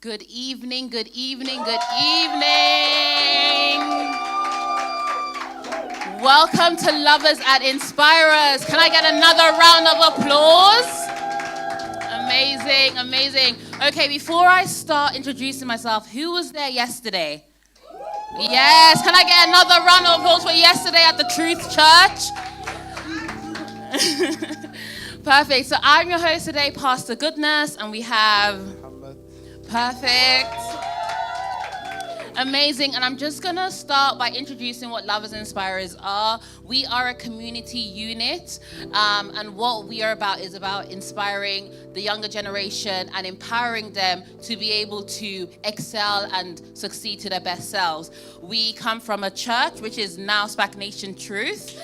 Good evening, good evening, good evening. Welcome to Lovers at Inspirers. Can I get another round of applause? Amazing, amazing. Okay, before I start introducing myself, who was there yesterday? Yes, can I get another round of applause for yesterday at the Truth Church? Perfect. So I'm your host today, Pastor Goodness, and we have... Perfect. Amazing. And I'm just going to start by introducing what Lovers Inspirers are. We are a community unit, and what we are about is about inspiring the younger generation and empowering them to be able to excel and succeed to their best selves. We come from a church, which is now SPAC Nation Truth.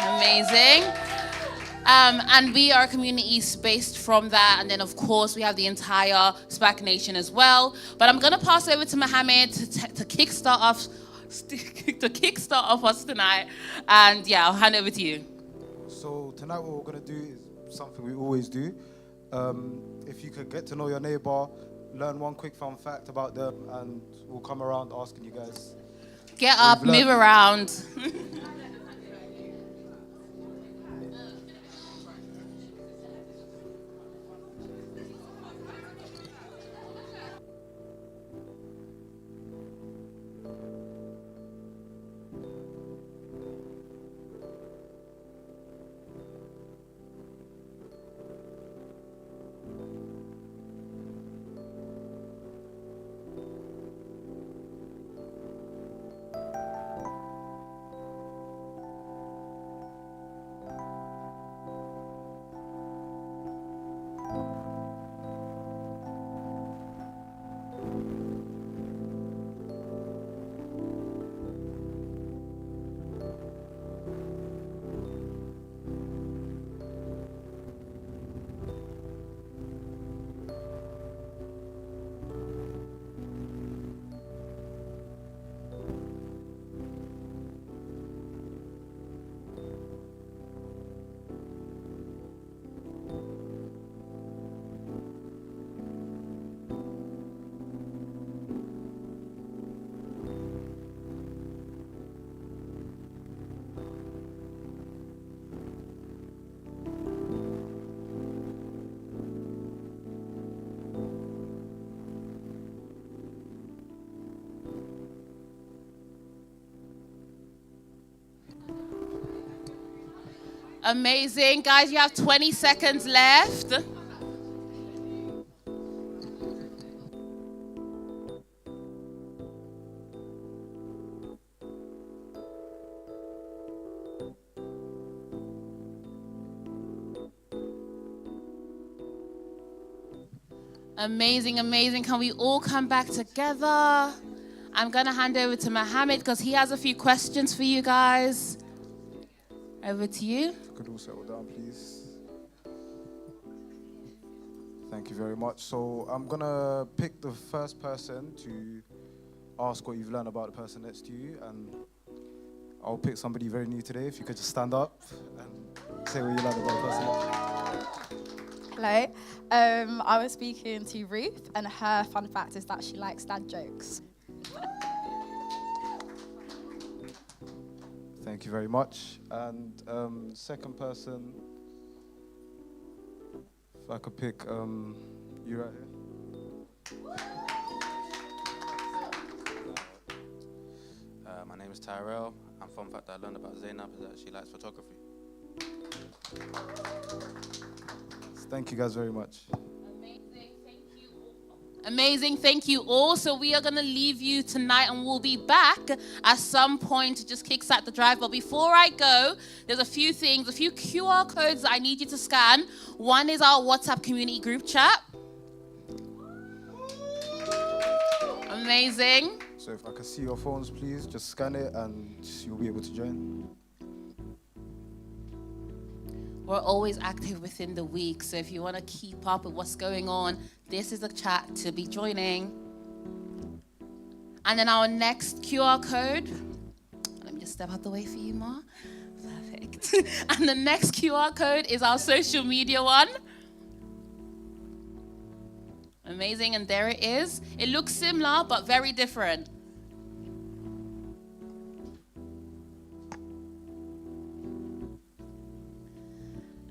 Amazing. And we are a community based from that. And then, of course, we have the entire SPAC Nation as well. But I'm going to pass over to Mohammed to kickstart off us tonight. And yeah, I'll hand over to you. So tonight what we're going to do is something we always do. If you could get to know your neighbor, learn one quick fun fact about them, and we'll come around asking you guys. Get up, move around. Amazing. Guys, you have 20 seconds left. Amazing, amazing. Can we all come back together? I'm going to hand over to Mohammed because he has a few questions for you guys. Over to you. If you could all settle down, please. Thank you very much. So I'm going to pick the first person to ask what you've learned about the person next to you. And I'll pick somebody very new today. If you could just stand up and say what you learned about the person. Hello. I was speaking to Ruth, and her fun fact is that she likes dad jokes. Thank you very much. And second person, if I could pick you right here. My name is Tyrell, and fun fact I learned about Zainab is that she likes photography. Thank you guys very much. Amazing, thank you all. So we are going to leave you tonight and we'll be back at some point to just kickstart the drive. But before I go, there's a few things, a few QR codes that I need you to scan. One is our WhatsApp community group chat. Amazing. So if I can see your phones, please, just scan it and you'll be able to join. We're always active within the week, so if you want to keep up with what's going on, this is the chat to be joining. And then our next QR code, let me just step out the way for you, Ma. Perfect. And the next QR code is our social media one. Amazing, and there it is. It looks similar, but very different.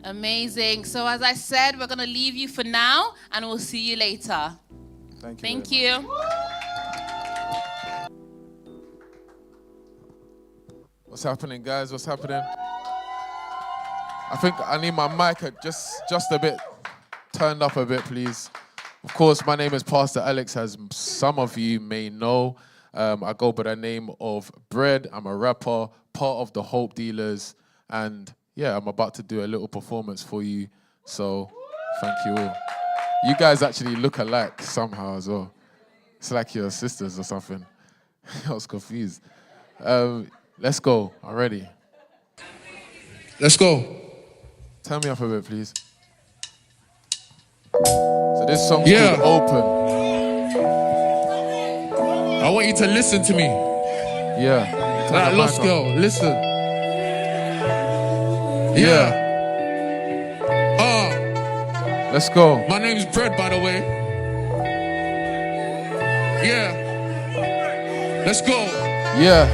Amazing. So as I said, we're going to leave you for now, and we'll see you later. Thank you. Thank very you. much. What's happening, guys? What's happening? I think I need my mic just a bit turned up a bit, please. Of course, my name is Pastor Alex, as some of you may know. I go by the name of Bread. I'm a rapper, part of the Hope Dealers, and yeah, I'm about to do a little performance for you. So, thank you all. You guys actually look alike somehow as well. It's like your sisters or something. I was confused. Let's go. I'm ready. Let's go. Turn me up a bit, please. So this song's Yeah. called Open. I want you to listen to me. Yeah. Turn That the lost mic up. girl, listen. Yeah. Let's go. My name's Bread, by the way. Yeah. Let's go. Yeah.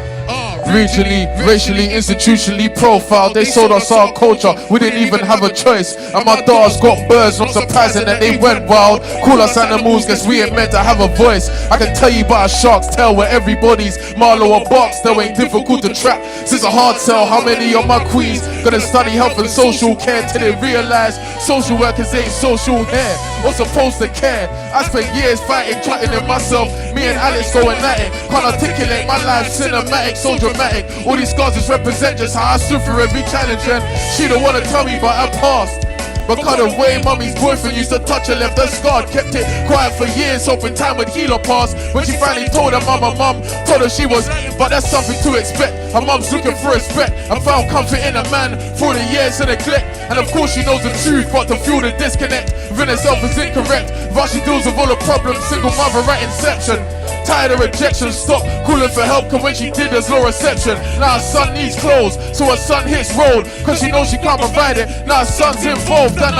Regionally, racially, institutionally profiled. They sold us our culture, we didn't even have a choice. And my dogs got birds, not surprising that they went wild. Call us animals, guess we ain't meant to have a voice. I can tell you about a shark's tail where everybody's Marlowe or Barksdale ain't difficult to trap. Since a hard sell, how many of my queens gonna study health and social care till they realize social workers ain't social hair or supposed to care? I spent years fighting, cutting in myself. Me and Alex going at it. Can't articulate my life, cinematic, so dramatic. All these scars just represent just how I stood for every challenge. And she don't wanna tell me, but I passed. But cut away, mummy's boyfriend used to touch her, left her scarred. Kept it quiet for years, hoping time would heal her past. When she finally told her mum told her she was, but that's something to expect. Her mum's looking for respect and found comfort in a man through the years of neglect. And of course she knows the truth, but to fuel the disconnect within herself is incorrect. But she deals with all the problems, single mother at inception. Tired of rejection, stop calling for help, cause when she did there's no reception. Now her son needs clothes, so her son hits road, cause she knows she can't provide it. Now her son's involved and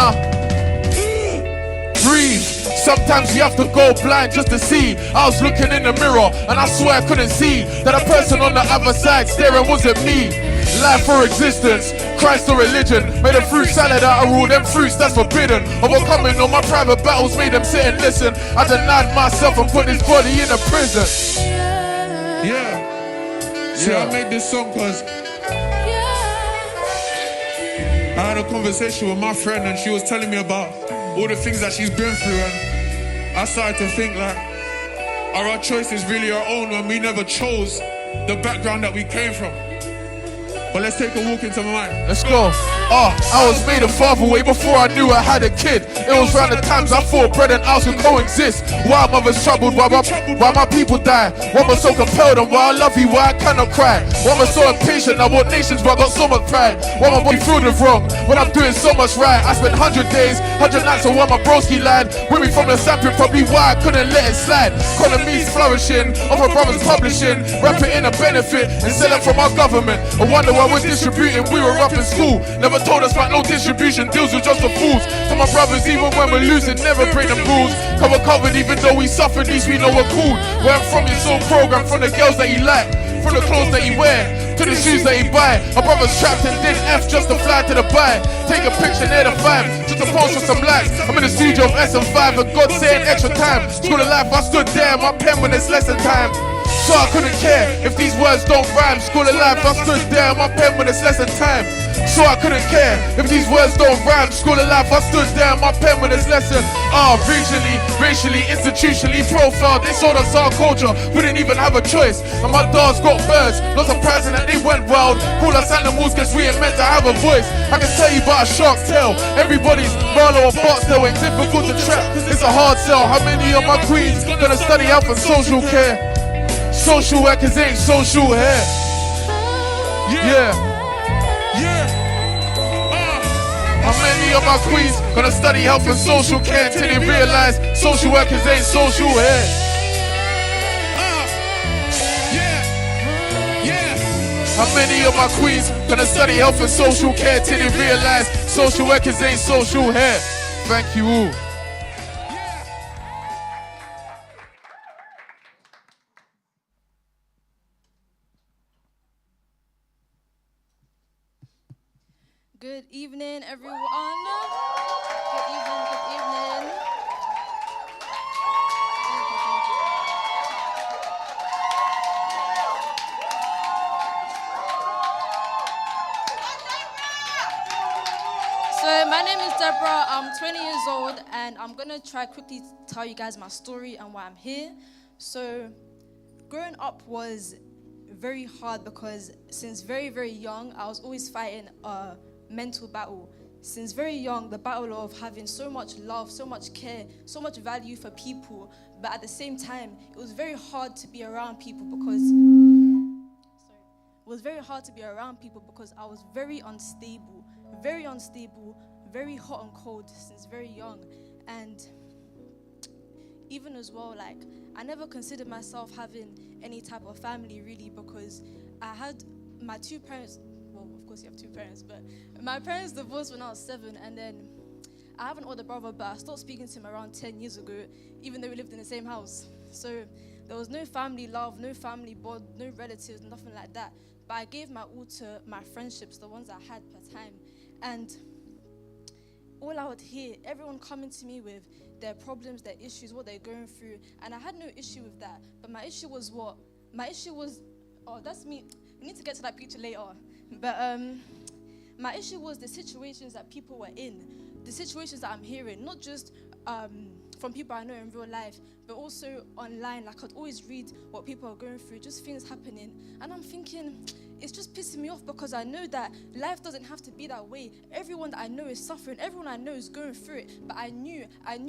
breathe. Sometimes you have to go blind just to see. I was looking in the mirror and I swear I couldn't see that a person on the other side staring wasn't me. Life or existence, Christ or religion. Made a fruit salad out of all them fruits that's forbidden. Overcoming all my private battles, made them sit and listen. I denied myself and put his body in a prison. Yeah. See, I made this song because I had a conversation with my friend and she was telling me about all the things that she's been through, and I started to think like, are our choices really our own when we never chose the background that we came from? But let's take a walk into my mind. Let's go. I was made a father way before I knew I had a kid. It was around the times I thought bread and house would coexist. Why mothers troubled, why my people die? Why am I so compelled and why I love you, why I cannot cry? Why am I so impatient, I want nations but I got so much pride? Why my body filled with wrong when I'm doing so much right? I spent 100 days, 100 nights on why my broski lied. With me from the sampling, probably why I couldn't let it slide. Economy's flourishing, other brothers publishing, rapping in a benefit and selling from our government. I wonder why we're distributing, we were up in school. Never told us about no distribution, deals with just for fools. To my brothers, even when we're losing, never bring them rules. Cover covered, even though we suffer, at least we know we're cool. Where I'm from, you're so programmed, from the girls that he like, from the clothes that he wear, to the shoes that he buy. My brother's trapped and did F just to fly to the buy. Take a picture near the 5, just to post for some likes. I'm in the studio of SM5 and God saying extra time. School of life, I stood there, my pen when it's lesson time. So I couldn't care if these words don't rhyme. School of life, I stood there, my pen when it's lesson time. So I couldn't care if these words don't rhyme. School of life, I stood there, my pen when it's lesson. Regionally, racially, institutionally profiled. They sold us our culture, we didn't even have a choice. And my dogs got birds, not surprising that they went wild. Call us animals, guess we ain't meant to have a voice. I can tell you about a shark's tail. Everybody's Marlowe or Barksdale ain't difficult to trap. It's a hard sell. How many of my queens gonna study health and social care? Social workers ain't social hair. Yeah. How many of my queens gonna study health and social care till they realize social workers ain't social hair? How many of my queens gonna study health and social care till they realize social workers ain't social hair? Thank you all. Good evening, everyone. Good evening, good evening. So my name is Deborah. I'm 20 years old, and I'm gonna try quickly tell you guys my story and why I'm here. So growing up was very hard because since very, very young, I was always fighting a mental battle. Since very young, the battle of having so much love, so much care, so much value for people, but at the same time, it was very hard to be around people because I was very unstable, very hot and cold since very young. And even as well, like, I never considered myself having any type of family really, because I had my two parents. Well, of course you have two parents, but my parents divorced when I was 7, and then I have an older brother, but I stopped speaking to him around 10 years ago, even though we lived in the same house. So there was no family love, no family bond, no relatives, nothing like that. But I gave my all to my friendships, the ones I had per time. And all I would hear, everyone coming to me with their problems, their issues, what they're going through. And I had no issue with that. But my issue was what? My issue was, oh, that's me. We need to get to that picture later. But my issue was the situations that people were in, the situations that I'm hearing, not just from people I know in real life, but also online. Like, I'd always read what people are going through, just things happening. And I'm thinking, it's just pissing me off because I know that life doesn't have to be that way. Everyone that I know is suffering. Everyone I know is going through it. But I knew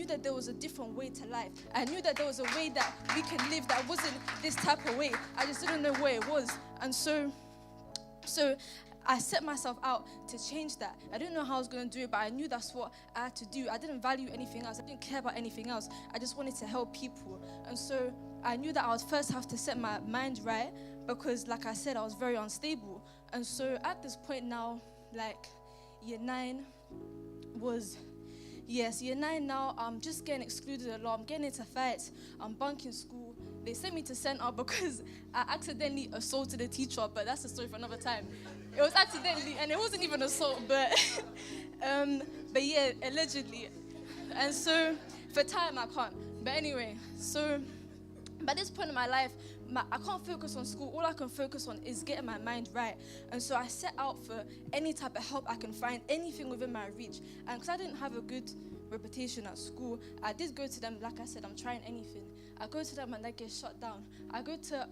that there was a different way to life. I knew that there was a way that we can live that wasn't this type of way. I just didn't know where it was. And so I set myself out to change that. I didn't know how I was going to do it, but I knew that's what I had to do. I didn't value anything else. I didn't care about anything else. I just wanted to help people. And so I knew that I would first have to set my mind right because, like I said, I was very unstable. And so at this point now, like year 9 now, I'm just getting excluded a lot. I'm getting into fights. I'm bunking school. They sent me to center because I accidentally assaulted a teacher, but that's a story for another time. It was accidentally, and it wasn't even assault, but yeah, allegedly. And so, for time, I can't. But anyway, so by this point in my life, I can't focus on school. All I can focus on is getting my mind right. And so I set out for any type of help I can find, anything within my reach. And because I didn't have a good reputation at school, I did go to them. Like I said, I'm trying anything. I go to them and they get shut down. I go to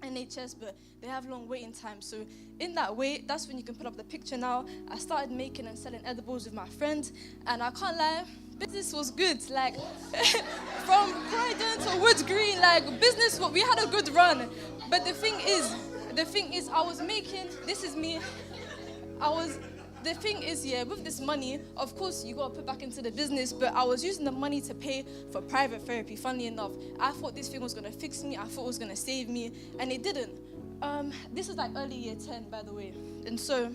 NHS, but they have long waiting times. So in that way, that's when you can put up the picture now. I started making and selling edibles with my friend, and I can't lie, business was good. Like from Croydon to Woods Green, like business, we had a good run. But the thing is, I was making, this is me, the thing is, yeah, with this money, of course, you got to put back into the business, but I was using the money to pay for private therapy, funnily enough. I thought this thing was going to fix me. I thought it was going to save me, and it didn't. This is like early year 10, by the way. And so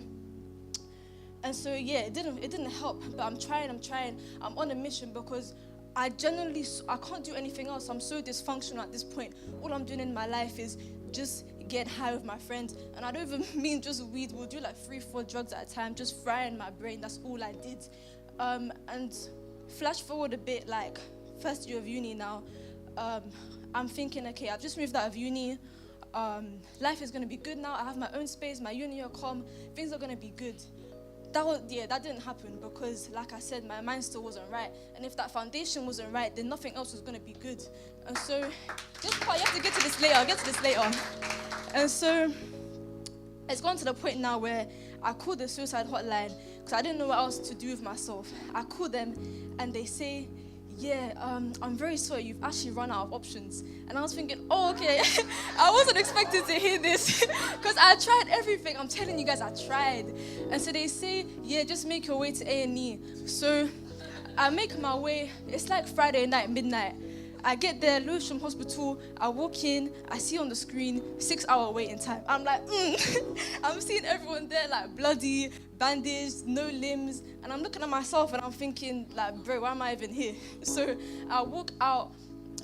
yeah, it didn't help, but I'm trying. I'm on a mission because I can't do anything else. I'm so dysfunctional at this point. All I'm doing in my life is just get high with my friends, and I don't even mean just weed. We'll do like 3-4 drugs at a time, just frying my brain. That's all I did. And flash forward a bit, like first year of uni now. I'm thinking, okay, I've just moved out of uni. Life is gonna be good now. I have my own space. My uni will come. Things are gonna be good. That didn't happen because, like I said, my mind still wasn't right. And if that foundation wasn't right, then nothing else was gonna be good. And so, you have to get to this later. I'll get to this later. And so, it's gone to the point now where I called the suicide hotline because I didn't know what else to do with myself. I called them and they say, yeah, I'm very sorry, you've actually run out of options. And I was thinking, oh, okay. I wasn't expecting to hear this because I tried everything. I'm telling you guys, I tried. And so they say, yeah, just make your way to A&E. So I make my way. It's like Friday night, midnight. I get there, Lewisham Hospital, I walk in, I see on the screen, 6-hour waiting time. I'm like, I'm seeing everyone there like bloody, bandaged, no limbs, and I'm looking at myself and I'm thinking like, bro, why am I even here? So I walk out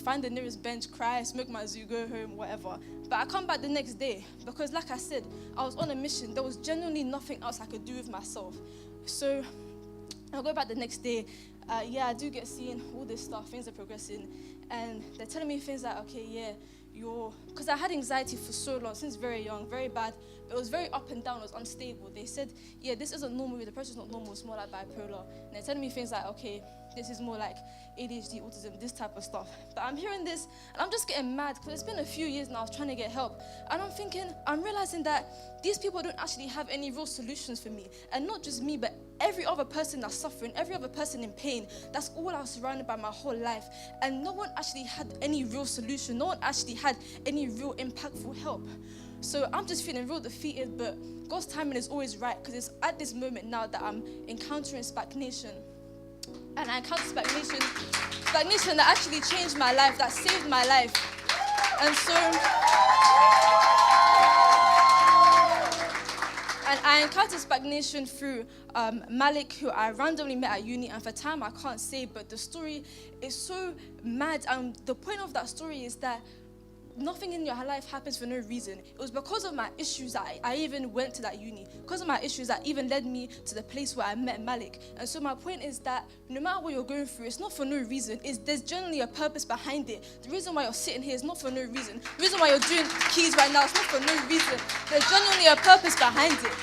find the nearest bench, cry, smoke my zoo, go home, whatever. But I come back the next day because, like I said, I was on a mission. There was genuinely nothing else I could do with myself. So I go back the next day. I do get seen, all this stuff, things are progressing. And they're telling me things like, okay, yeah, because I had anxiety for so long, since very young, very bad. It was very up and down, it was unstable. They said, yeah, this isn't normal, the person's not normal, it's more like bipolar. And they're telling me things like, okay, this is more like ADHD, autism, this type of stuff. But I'm hearing this, and I'm just getting mad, because it's been a few years now, I was trying to get help. And I'm realizing that these people don't actually have any real solutions for me. And not just me, but every other person that's suffering, every other person in pain. That's all I was surrounded by my whole life. And no one actually had any real solution. No one actually had any real impactful help. So I'm just feeling real defeated, but God's timing is always right, because it's at this moment now that I'm encountering stagnation. And I encountered stagnation that actually changed my life, that saved my life. And so, and I encountered stagnation through Malik, who I randomly met at uni, and for time I can't say, but the story is so mad. And the point of that story is that nothing in your life happens for no reason. It was because of my issues that I even went to that uni. Because of my issues that even led me to the place where I met Malik. And so my point is that no matter what you're going through, it's not for no reason. There's generally a purpose behind it. The reason why you're sitting here is not for no reason. The reason why you're doing keys right now is not for no reason. There's genuinely a purpose behind it.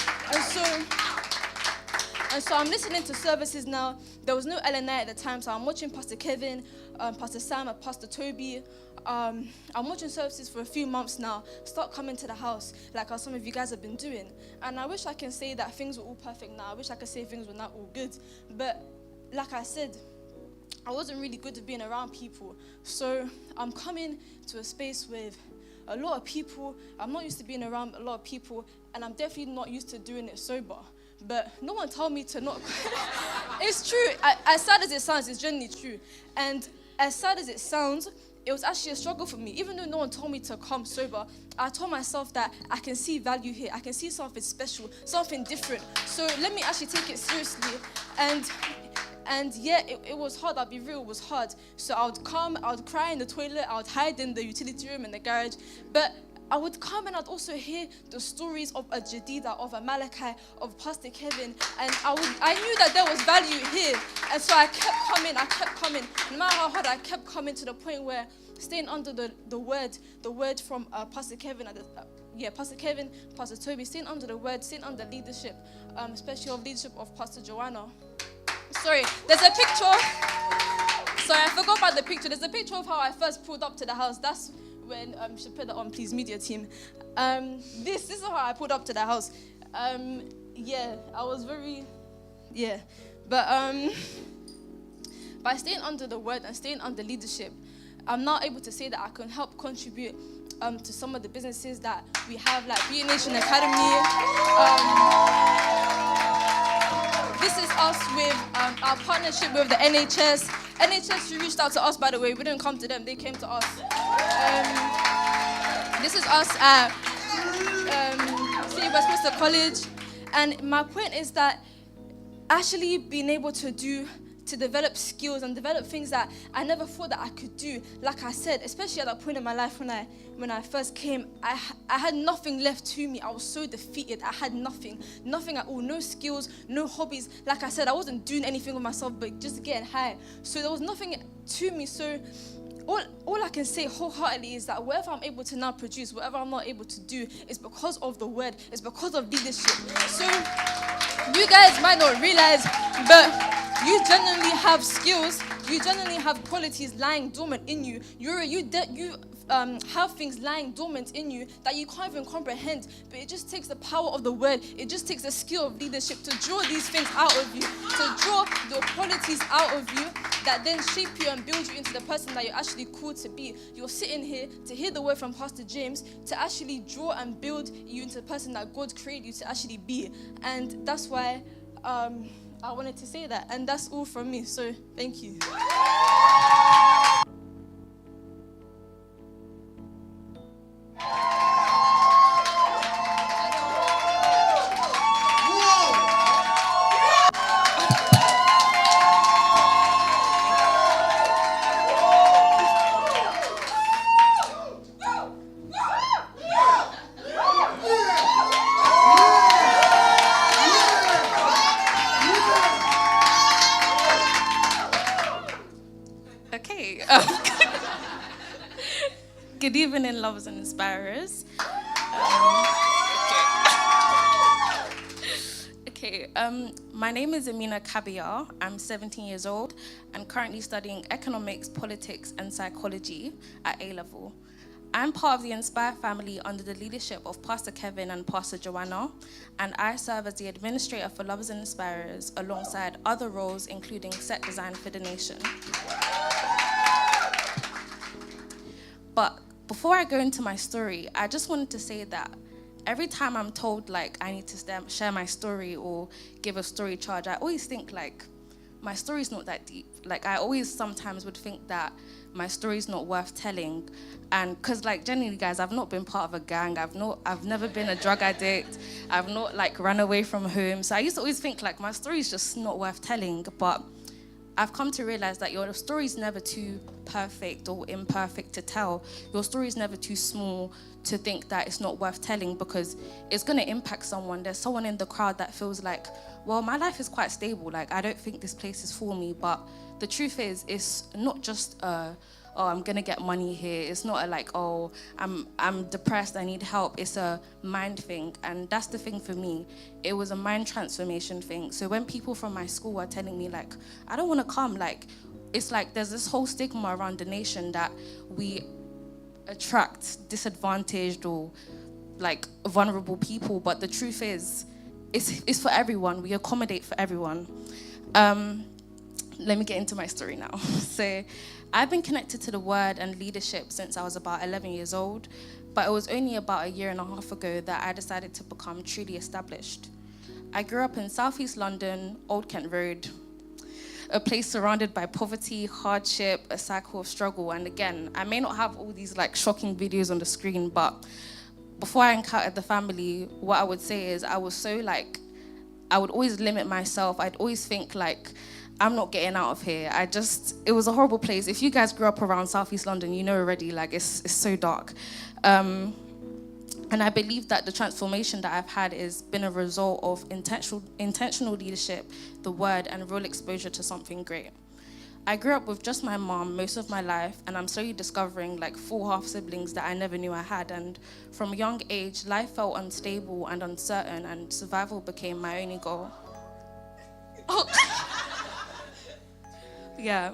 And so I'm listening to services now. There was no LNI at the time, so I'm watching Pastor Kevin, Pastor Sam, and Pastor Toby. I'm watching services for a few months now, start coming to the house like how some of you guys have been doing. And I wish I can say that things were all perfect now. I wish I could say things were not all good. But like I said, I wasn't really good at being around people. So I'm coming to a space with a lot of people. I'm not used to being around a lot of people, and I'm definitely not used to doing it sober. But no one told me to not. It's true. As sad as it sounds, it's genuinely true. And as sad as it sounds, it was actually a struggle for me. Even though no one told me to come sober, I told myself that I can see value here. I can see something special, something different. So let me actually take it seriously. And yeah, it was hard. I'll be real, it was hard. So I would come, I would cry in the toilet, I would hide in the utility room in the garage. But I would come and I'd also hear the stories of a Jadida, of a Malachi, of Pastor Kevin, and I knew that there was value here. And so I kept coming. No matter how hard, I kept coming to the point where staying under the word from Pastor Kevin, Pastor Kevin, Pastor Toby, staying under the word, staying under leadership, especially of leadership of Pastor Joanna. Sorry, there's a picture. Sorry, I forgot about the picture. There's a picture of how I first pulled up to the house. That's when you should put that on, please, media team. This is how I pulled up to the house. I was very, but by staying under the word and staying under leadership, I'm now able to say that I can help contribute to some of the businesses that we have, like Beauty Nation Academy. This is us with our partnership with the NHS. NHS, who reached out to us, by the way. We didn't come to them, they came to us. This is us at City Westminster College. And my point is that actually being able to develop skills and develop things that I never thought that I could do. Like I said, especially at that point in my life when I first came, I had nothing left to me. I was so defeated. I had nothing at all. No skills, no hobbies. Like I said, I wasn't doing anything with myself but just getting high. So there was nothing to me. So all I can say wholeheartedly is that whatever I'm able to now produce, whatever I'm not able to do, is because of the word. It's because of leadership. So you guys might not realize, but you genuinely have skills. You genuinely have qualities lying dormant in you. You have things lying dormant in you that you can't even comprehend. But it just takes the power of the word. It just takes the skill of leadership to draw these things out of you, to draw the qualities out of you that then shape you and build you into the person that you're actually called to be. You're sitting here to hear the word from Pastor James to actually draw and build you into the person that God created you to actually be. And that's why I wanted to say that. And that's all from me. So thank you. Good evening, lovers and inspirers. My name is Amina Kabiyar. I'm 17 years old and currently studying economics, politics, and psychology at A-level. I'm part of the Inspire family under the leadership of Pastor Kevin and Pastor Joanna, and I serve as the administrator for Lovers and Inspirers alongside other roles including set design for the nation. But before I go into my story, I just wanted to say that every time I'm told like I need to share my story or give a story charge, I always think like my story's not that deep. Like I always sometimes would think that my story's not worth telling. And cause like genuinely guys, I've not been part of a gang. I've never been a drug addict. I've not like run away from home. So I used to always think like my story's just not worth telling. But I've come to realize that your story's never too perfect or imperfect to tell. Your story's never too small to think that it's not worth telling, because it's going to impact someone. There's someone in the crowd that feels like, well, my life is quite stable. Like, I don't think this place is for me. But the truth is, it's not just oh, I'm going to get money here. It's not a like, oh, I'm depressed, I need help. It's a mind thing. And that's the thing for me. It was a mind transformation thing. So when people from my school were telling me like, I don't want to come, like, it's like there's this whole stigma around the nation that we attract disadvantaged or like vulnerable people. But the truth is, it's for everyone. We accommodate for everyone. Let me get into my story now. So I've been connected to the word and leadership since I was about 11 years old, but it was only about a year and a half ago that I decided to become truly established. I grew up in Southeast London, Old Kent Road, a place surrounded by poverty, hardship, a cycle of struggle. And again, I may not have all these like shocking videos on the screen, but before I encountered the family, what I would say is I was so like, I would always limit myself. I'd always think like, I'm not getting out of here. It was a horrible place. If you guys grew up around Southeast London, you know already, like it's so dark. And I believe that the transformation that I've had has been a result of intentional leadership, the word, and real exposure to something great. I grew up with just my mom most of my life, and I'm slowly discovering like 4 half-siblings that I never knew I had. And from a young age, life felt unstable and uncertain, and survival became my only goal. Oh. Yeah,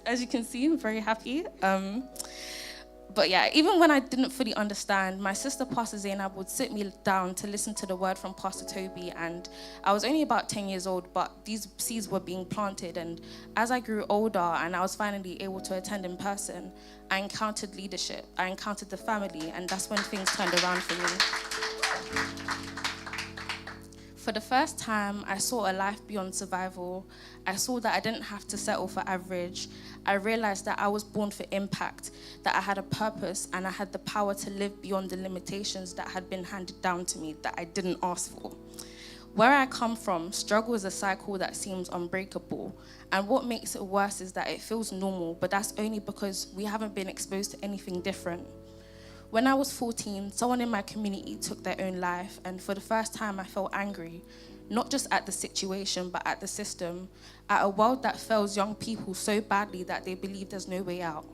as you can see, I'm very happy. But yeah, even when I didn't fully understand, my sister, Pastor Zainab, would sit me down to listen to the word from Pastor Toby. And I was only about 10 years old, but these seeds were being planted. And as I grew older and I was finally able to attend in person, I encountered leadership. I encountered the family, and that's when things turned around for me. For the first time, I saw a life beyond survival. I saw that I didn't have to settle for average. I realized that I was born for impact, that I had a purpose, and I had the power to live beyond the limitations that had been handed down to me that I didn't ask for. Where I come from, struggle is a cycle that seems unbreakable. And what makes it worse is that it feels normal, but that's only because we haven't been exposed to anything different. When I was 14, someone in my community took their own life, and for the first time I felt angry, not just at the situation, but at the system, at a world that fails young people so badly that they believe there's no way out.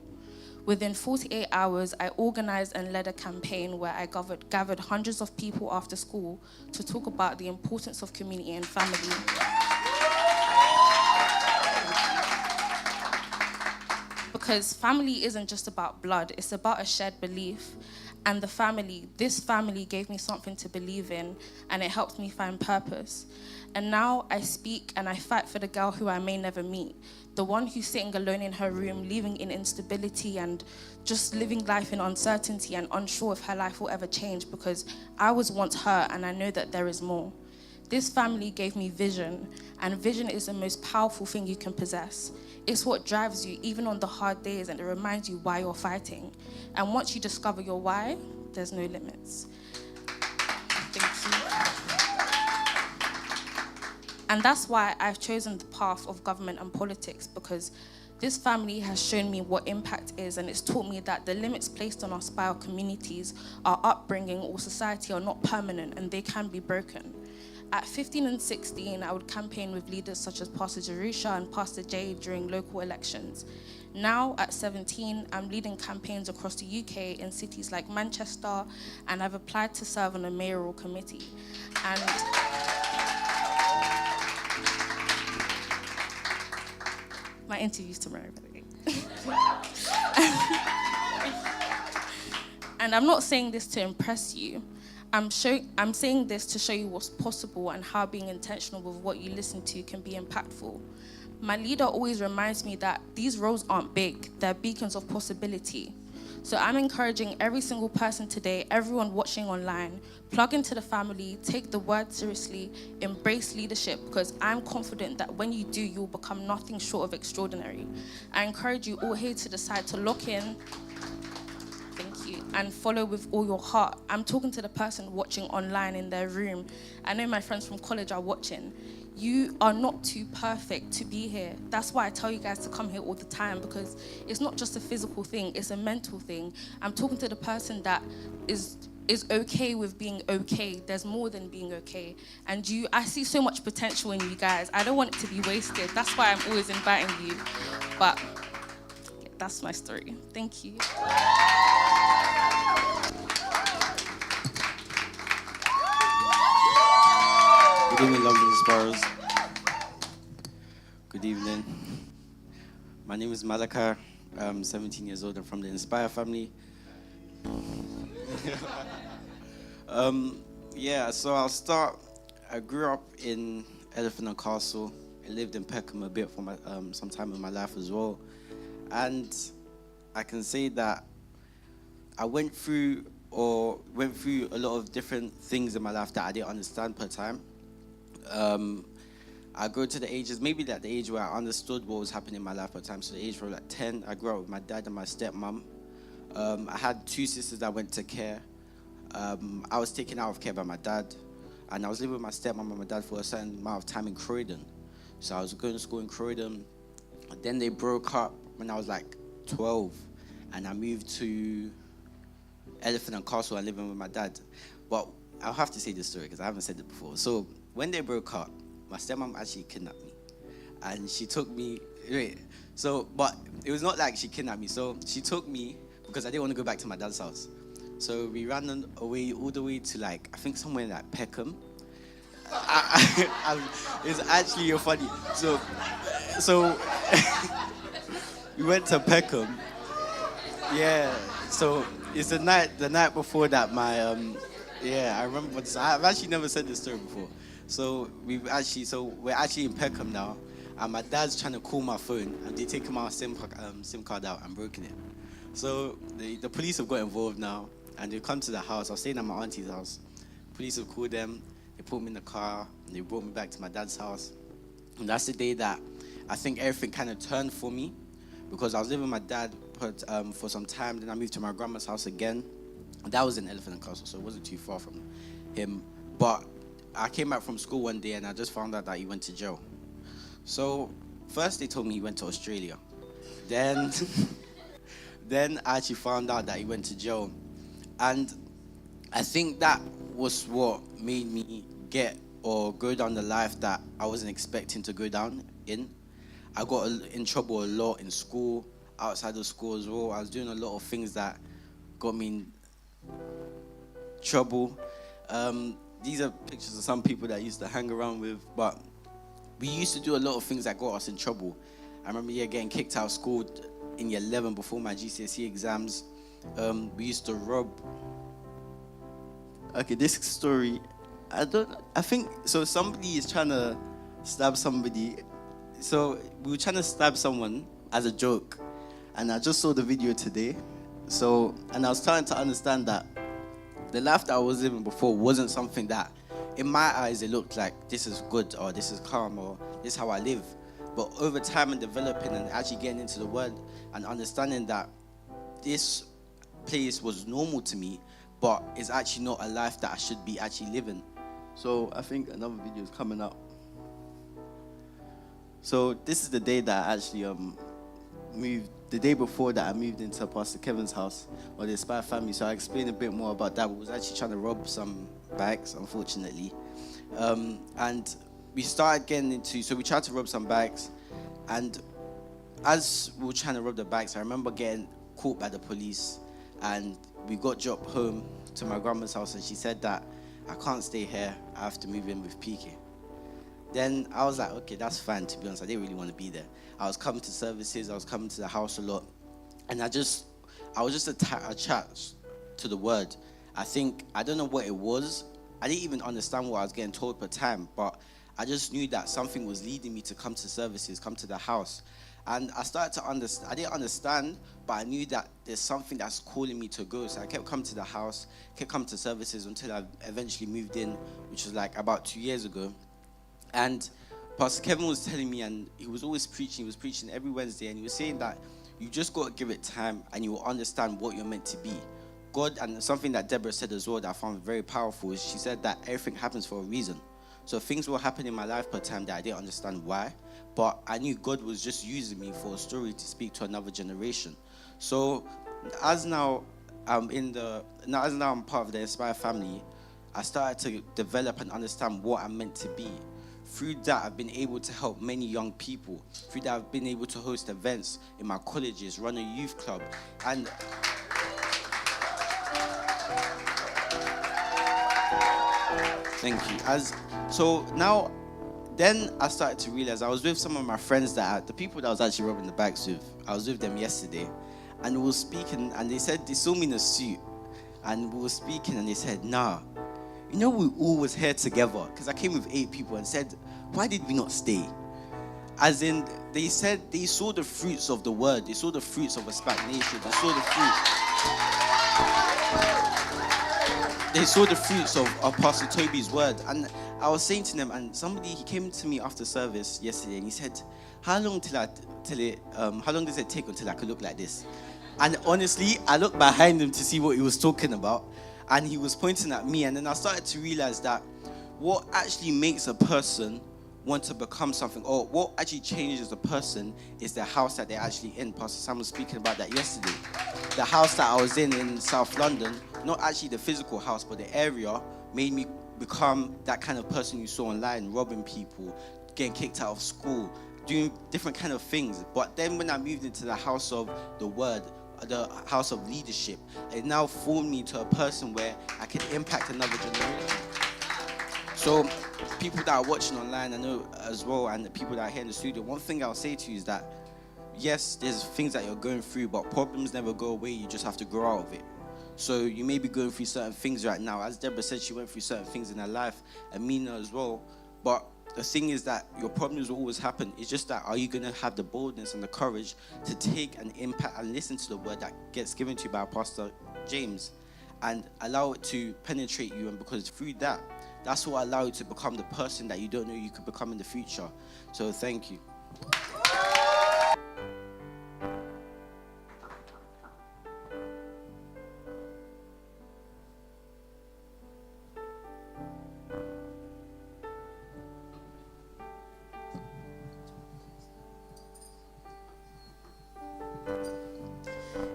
Within 48 hours, I organized and led a campaign where I gathered hundreds of people after school to talk about the importance of community and family. Because family isn't just about blood, it's about a shared belief. And this family gave me something to believe in, and it helped me find purpose. And now I speak and I fight for the girl who I may never meet, the one who's sitting alone in her room, living in instability and just living life in uncertainty and unsure if her life will ever change, because I was once her and I know that there is more. This family gave me vision, and vision is the most powerful thing you can possess. It's what drives you even on the hard days, and it reminds you why you're fighting. And once you discover your why, there's no limits. Thank you. And that's why I've chosen the path of government and politics, because this family has shown me what impact is, and it's taught me that the limits placed on us by our communities, our upbringing, or society are not permanent, and they can be broken. At 15 and 16, I would campaign with leaders such as Pastor Jerusha and Pastor Jay during local elections. Now, at 17, I'm leading campaigns across the UK in cities like Manchester, and I've applied to serve on a mayoral committee. And my interview's tomorrow, by the way. And I'm not saying this to impress you. I'm saying this to show you what's possible and how being intentional with what you listen to can be impactful. My leader always reminds me that these roles aren't big, they're beacons of possibility. So I'm encouraging every single person today, everyone watching online, plug into the family, take the word seriously, embrace leadership, because I'm confident that when you do, you'll become nothing short of extraordinary. I encourage you all here to decide to lock in, thank you, and follow with all your heart. I'm talking to the person watching online in their room. I know my friends from college are watching. You are not too perfect to be here. That's why I tell you guys to come here all the time, because it's not just a physical thing, it's a mental thing. I'm talking to the person that is okay with being okay. There's more than being okay. And I see so much potential in you guys. I don't want it to be wasted. That's why I'm always inviting you. But yeah, that's my story. Thank you. Good evening, lovely Inspirers. Good evening. My name is Malaka. I'm 17 years old. I'm from the Inspire family. So I'll start. I grew up in Elephant and Castle. I lived in Peckham a bit for some time in my life as well. And I can say that I went through a lot of different things in my life that I didn't understand per time. I grew to the ages, maybe at the age where I understood what was happening in my life at times. So the age from like 10, I grew up with my dad and my stepmom. I had two sisters that went to care. I was taken out of care by my dad, and I was living with my stepmom and my dad for a certain amount of time in Croydon. So I was going to school in Croydon. Then they broke up when I was like 12, and I moved to Elephant and Castle and living with my dad. But I'll have to say this story because I haven't said it before. So when they broke up, my stepmom actually kidnapped me, and she took me. But it was not like she kidnapped me. So she took me because I didn't want to go back to my dad's house. So we ran away all the way to I think somewhere like Peckham. It's actually funny. So we went to Peckham. Yeah. So it's the night before that. I remember this. I've actually never said this story before. So we're actually in Peckham now, and my dad's trying to call my phone, and they taken my SIM card out and broken it. So the police have got involved now, and they've come to the house. I was staying at my auntie's house. Police have called them. They put me in the car, and they brought me back to my dad's house. And that's the day that I think everything kind of turned for me, because I was living with my dad for some time. Then I moved to my grandma's house again. That was in Elephant and Castle, so it wasn't too far from him. But I came back from school one day and I just found out that he went to jail. So first they told me he went to Australia. Then I actually found out that he went to jail. And I think that was what made me go down the life that I wasn't expecting to go down in. I got in trouble a lot in school, outside of school as well. I was doing a lot of things that got me in trouble. These are pictures of some people that I used to hang around with, but we used to do a lot of things that got us in trouble. I remember getting kicked out of school in year 11 before my GCSE exams. We used to rob. Okay, this story, somebody is trying to stab somebody. So we were trying to stab someone as a joke, and I just saw the video today. And I was starting to understand that the life that I was living before wasn't something that, in my eyes, it looked like this is good, or this is calm, or this is how I live. But over time and developing and actually getting into the word and understanding that this place was normal to me, but it's actually not a life that I should be actually living. So I think another video is coming up. So this is the day that I actually moved. The day before that, I moved into Pastor Kevin's house, or the Inspire family. So I explained a bit more about that. We was actually trying to rob some bikes, unfortunately. And we started getting into, so we tried to rob some bikes. And as we were trying to rob the banks, I remember getting caught by the police, and we got dropped home to my grandma's house, and she said that I can't stay here, I have to move in with PK. Then I was like, okay, that's fine, to be honest. I didn't really want to be there. I was coming to services, I was coming to the house a lot, and I was just attached to the word. I don't know what it was. I didn't even understand what I was getting told per time, but I just knew that something was leading me to come to services, come to the house. And I started to understand. I didn't understand, but I knew that there's something that's calling me to go. So I kept coming to the house, kept coming to services until I eventually moved in, which was like about 2 years ago. And Pastor Kevin was telling me, and he was always preaching. He was preaching every Wednesday, and he was saying that you just got to give it time, and you will understand what you're meant to be. God, and something that Deborah said as well that I found very powerful is she said that everything happens for a reason. So things will happen in my life per time that I didn't understand why, but I knew God was just using me for a story to speak to another generation. So as now I'm part of the Inspire family, I started to develop and understand what I'm meant to be. Through that, I've been able to help many young people. Through that, I've been able to host events in my colleges, run a youth club, and thank you. So now, then I started to realize I was with some of my friends the people that I was actually robbing the banks with. I was with them yesterday, and we were speaking, and they said they saw me in a suit, and we were speaking, and they said, "Nah, you know we all was here together." Because I came with 8 people and said, "Why did we not stay?" As in, they said they saw the fruits of the word. They saw the fruits of a stagnation. They saw the fruit. They saw the fruits of Pastor Toby's word. And I was saying to them, and he came to me after service yesterday, and he said, how long does it take until I could look like this? And honestly, I looked behind him to see what he was talking about, and he was pointing at me. And then I started to realize that what actually makes a person want to become something, or what actually changes a person, is the house that they're actually in. Pastor Sam was speaking about that yesterday. The house that I was in South London, not actually the physical house, but the area, made me become that kind of person you saw online, robbing people, getting kicked out of school, doing different kind of things. But then when I moved into the house of the word, the house of leadership, it now formed me into a person where I can impact another generation. So people that are watching online, I know as well, and the people that are here in the studio, one thing I'll say to you is that, yes, there's things that you're going through, but problems never go away. You just have to grow out of it. So you may be going through certain things right now. As Deborah said, she went through certain things in her life, Amina as well. But the thing is that your problems will always happen. It's just that, are you going to have the boldness and the courage to take an impact and listen to the word that gets given to you by Pastor James and allow it to penetrate you? And because through that, that's what allows you to become the person that you don't know you could become in the future. So thank you.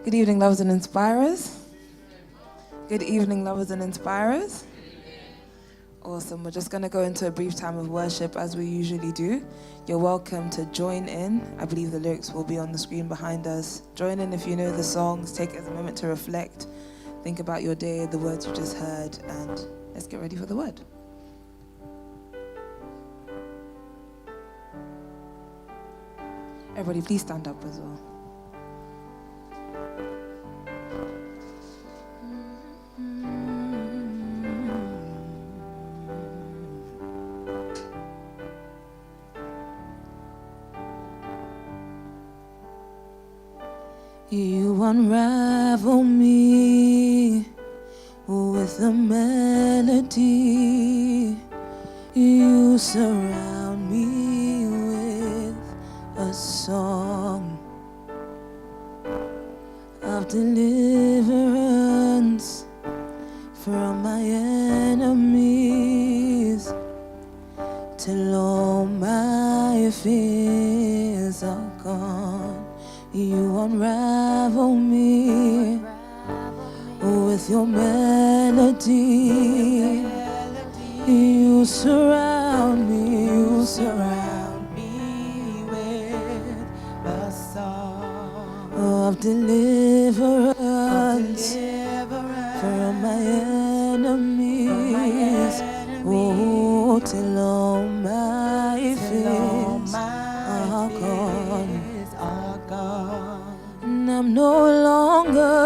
Good evening, lovers and inspirers. Good evening, lovers and inspirers. Awesome. We're just going to go into a brief time of worship as we usually do. You're welcome to join in. I believe the lyrics will be on the screen behind us. Join in if you know the songs. Take it as a moment to reflect. Think about your day, the words you just heard, and let's get ready for the word. Everybody, please stand up as well. You unravel me with a melody. You surround me with a song of deliverance from my enemies, till all my fears are gone. You unravel me with your melody. You surround me with a song deliverance from my enemies. Oh, till all my fears are gone. And I'm no longer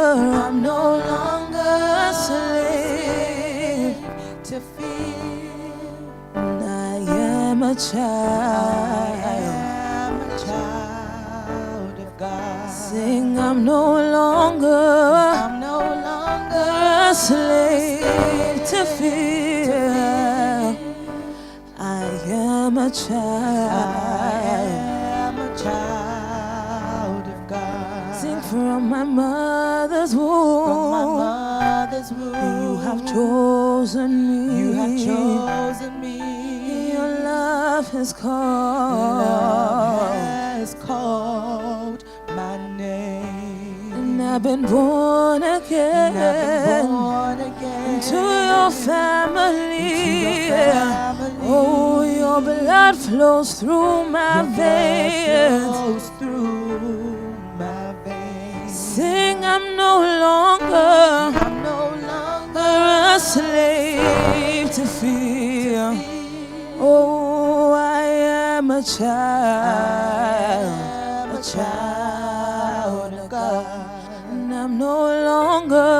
a slave to fear. And I am a child of God. Sing, I'm no longer a slave to fear. I am a child of God. Sing, from my mother's womb, you have chosen me. Your love has called my name. And I've been born again into your family. Oh, your blood flows through my veins. Sing, I'm no longer a slave to fear. Oh, I am a child of God. And I'm no longer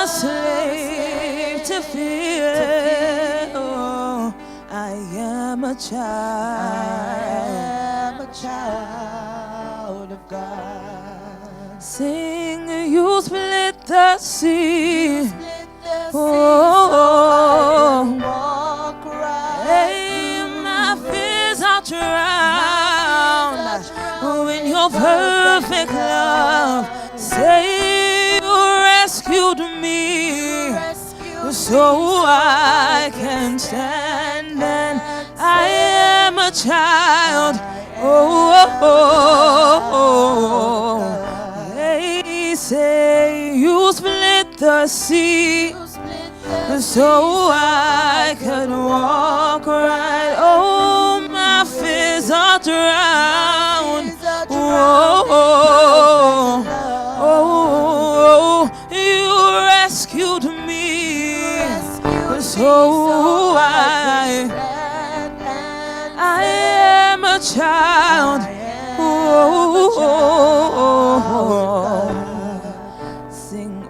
a slave to fear. Oh, I am a child of God. Sing, you split the sea. Oh, hey, my fears are drowned in your perfect love. Say you rescued me, so I can stand, and I am a child. They say you split the sea, so I could walk right. Oh, my fears are drowned. You rescued me, so I am a child. Sing,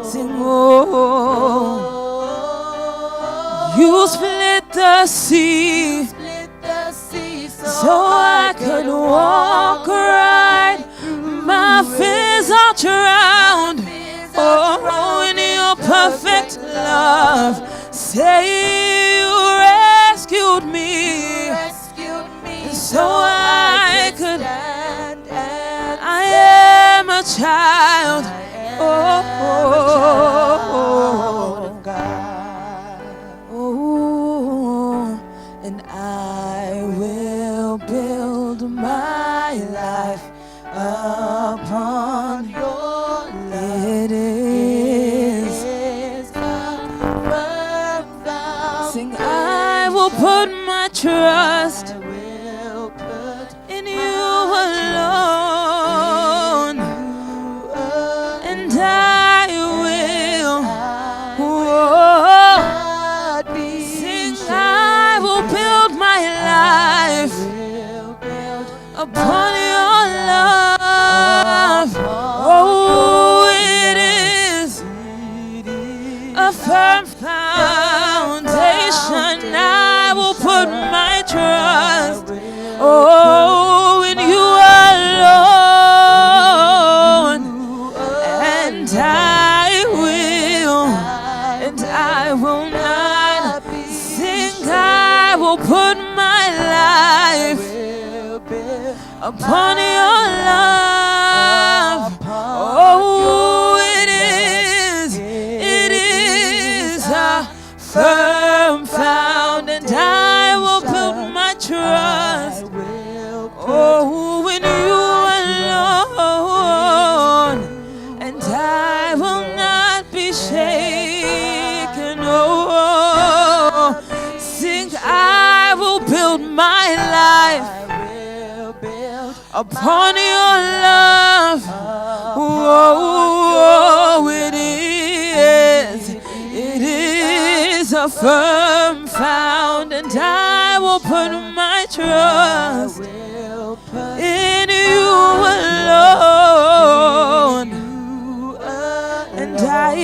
sing, you split the sea, so I could walk right. My fears are drowned. Oh, in your perfect love. Say you rescued me, so I could. I am a child. And I will build my life upon your love. It is sing, I will put my trust in you alone, and I will sing, I will build my life upon your love. Oh, it is a firm foundation. I will put my trust, oh, in you alone, and I will not sing. I will put my life upon your love. Oh, firm found, and I will put my trust. Oh, in you alone, and I will not be shaken. Oh, sing, I will build my life upon your love. Oh, it is a firm found, and I will put my trust in you alone, and I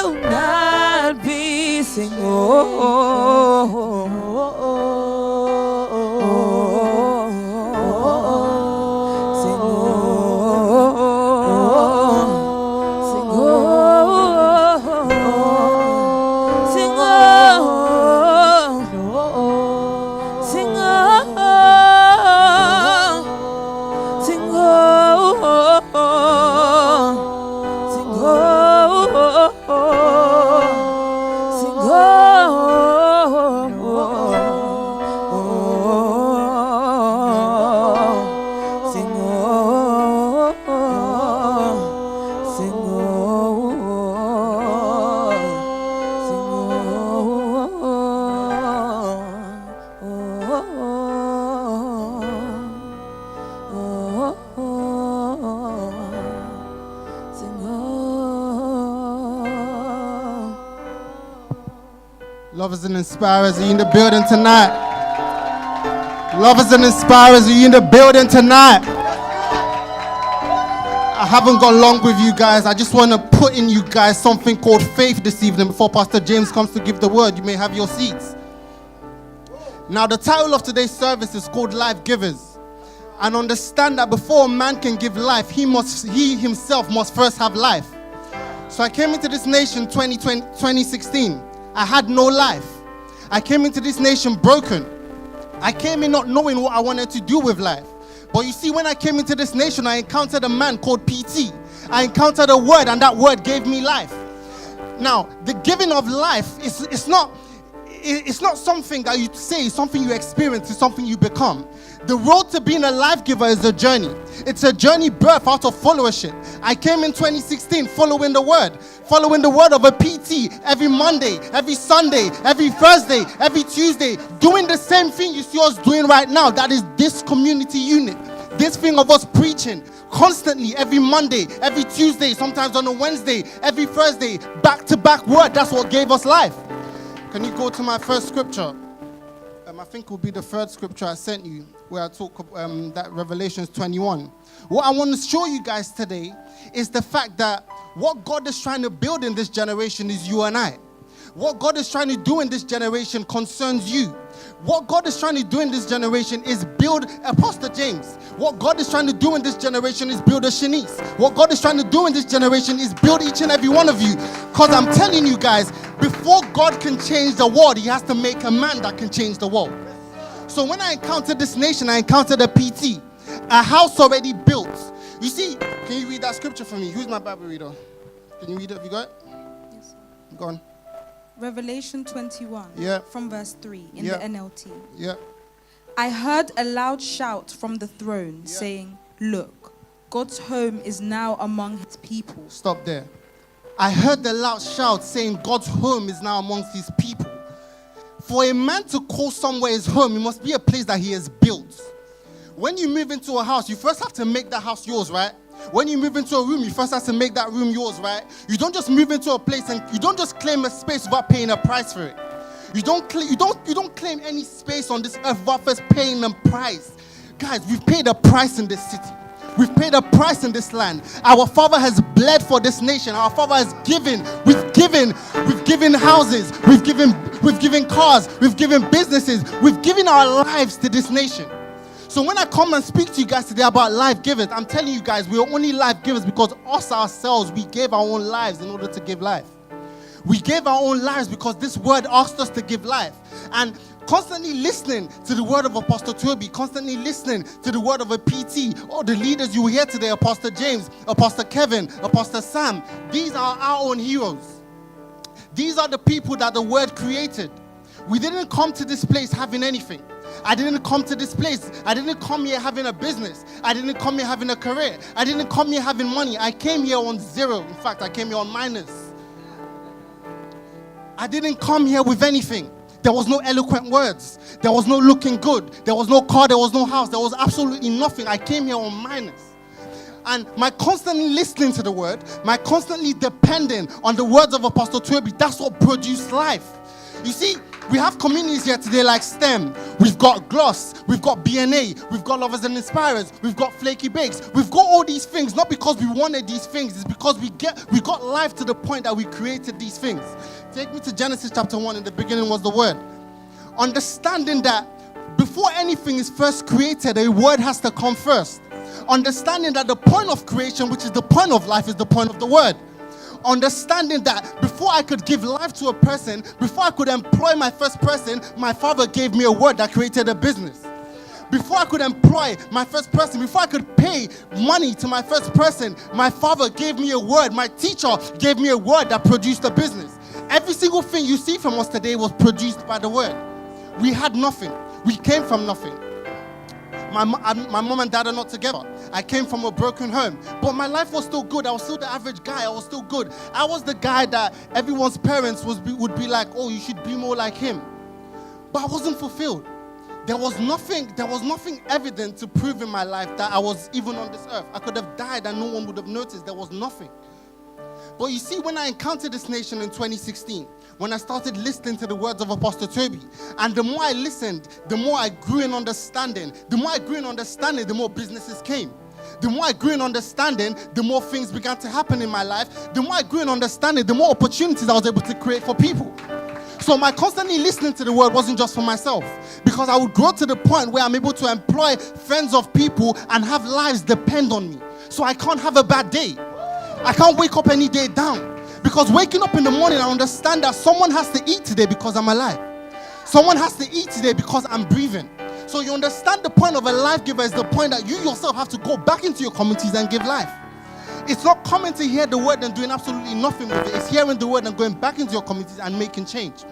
will not be single. Lovers and inspirers, are you in the building tonight? Lovers and inspirers, are you in the building tonight? I haven't got long with you guys. I just want to put in you guys something called faith this evening before Pastor James comes to give the word. You may have your seats. Now, the title of today's service is called Life Givers. And understand that before a man can give life, he himself must first have life. So I came into this nation 2016. I had no life. I came into this nation broken. I came in not knowing what I wanted to do with life. But you see, when I came into this nation, I encountered a man called PT. I encountered a word, and that word gave me life. Now, the giving of life it's not something that you say, it's something you experience, it's something you become. The road to being a life giver is a journey. It's a journey birthed out of followership. I came in 2016 following the word of a PT every Monday, every Sunday, every Thursday, every Tuesday, doing the same thing you see us doing right now. That is this community unit. This thing of us preaching constantly every Monday, every Tuesday, sometimes on a Wednesday, every Thursday, back-to-back word. That's what gave us life. Can you go to my first scripture? I think it will be the third scripture I sent you, where I talk that Revelations 21. What I want to show you guys today is the fact that what God is trying to build in this generation is you and I. What God is trying to do in this generation concerns you. What God is trying to do in this generation is build Apostle James. What God is trying to do in this generation is build a Shanice. What God is trying to do in this generation is build each and every one of you. Because I'm telling you guys, before God can change the world, he has to make a man that can change the world. So when I encountered this nation, I encountered a PT, a house already built. You see, can you read that scripture for me? Who's my Bible reader? Can you read it? Have you got it? Yes. Go on. Revelation 21, from verse 3 in the NLT. Yeah. I heard a loud shout from the throne saying, "Look, God's home is now among his people." Stop there. I heard the loud shout saying God's home is now amongst his people. For a man to call somewhere his home, it must be a place that he has built. When you move into a house, you first have to make that house yours, right? When you move into a room, you first have to make that room yours, right? You don't just move into a place and you don't just claim a space without paying a price for it. You don't claim any space on this earth without first paying a price. Guys, we've paid a price in this city. We've paid a price in this land. Our Father has bled for this nation. Our Father has given. We've given houses. We've given cars. We've given businesses. We've given our lives to this nation. So when I come and speak to you guys today about life givers, I'm telling you guys, we are only life givers because us ourselves, we gave our own lives in order to give life. We gave our own lives because this word asked us to give life. And constantly listening to the word of Apostle Toby, constantly listening to the word of a PT, or the leaders you will hear today, Apostle James, Apostle Kevin, Apostle Sam, these are our own heroes. These are the people that the word created. We didn't come to this place having anything. I didn't come to this place. I didn't come here having a business. I didn't come here having a career. I didn't come here having money. I came here on zero. In fact, I came here on minus. I didn't come here with anything. There was no eloquent words. There was no looking good. There was no car. There was no house. There was absolutely nothing. I came here on minus. And my constantly listening to the word, my constantly depending on the words of Apostle Toby, that's what produced life. You see, we have communities here today like STEM. We've got Gloss. We've got BNA. We've got Lovers and Inspirers. We've got Flaky Bakes. We've got all these things, not because we wanted these things. It's because we got life to the point that we created these things. Take me to Genesis chapter 1. In the beginning was the word. Understanding that before anything is first created, a word has to come first. Understanding that the point of creation, which is the point of life, is the point of the word. Understanding that before I could give life to a person, before I could employ my first person, my father gave me a word that created a business. Before I could employ my first person, before I could pay money to my first person, my father gave me a word. My teacher gave me a word that produced a business. Every single thing you see from us today was produced by the word. We had nothing. We came from nothing. My mom and dad are not together. I came from a broken home. But my life was still good. I was still the average guy. I was still good. I was the guy that everyone's parents would be like, oh, you should be more like him. But I wasn't fulfilled. There was nothing evident to prove in my life that I was even on this earth. I could have died and no one would have noticed. There was nothing. But you see, when I encountered this nation in 2016, when I started listening to the words of Apostle Toby, and the more I listened, the more I grew in understanding. The more I grew in understanding, the more businesses came. The more I grew in understanding, the more things began to happen in my life. The more I grew in understanding, the more opportunities I was able to create for people. So my constantly listening to the word wasn't just for myself, because I would grow to the point where I'm able to employ friends of people and have lives depend on me. So I can't have a bad day. I can't wake up any day down. Because waking up in the morning, I understand that someone has to eat today because I'm alive. Someone has to eat today because I'm breathing. So you understand the point of a life giver is the point that you yourself have to go back into your communities and give life. It's not coming to hear the word and doing absolutely nothing with it. It's hearing the word and going back into your communities and making change.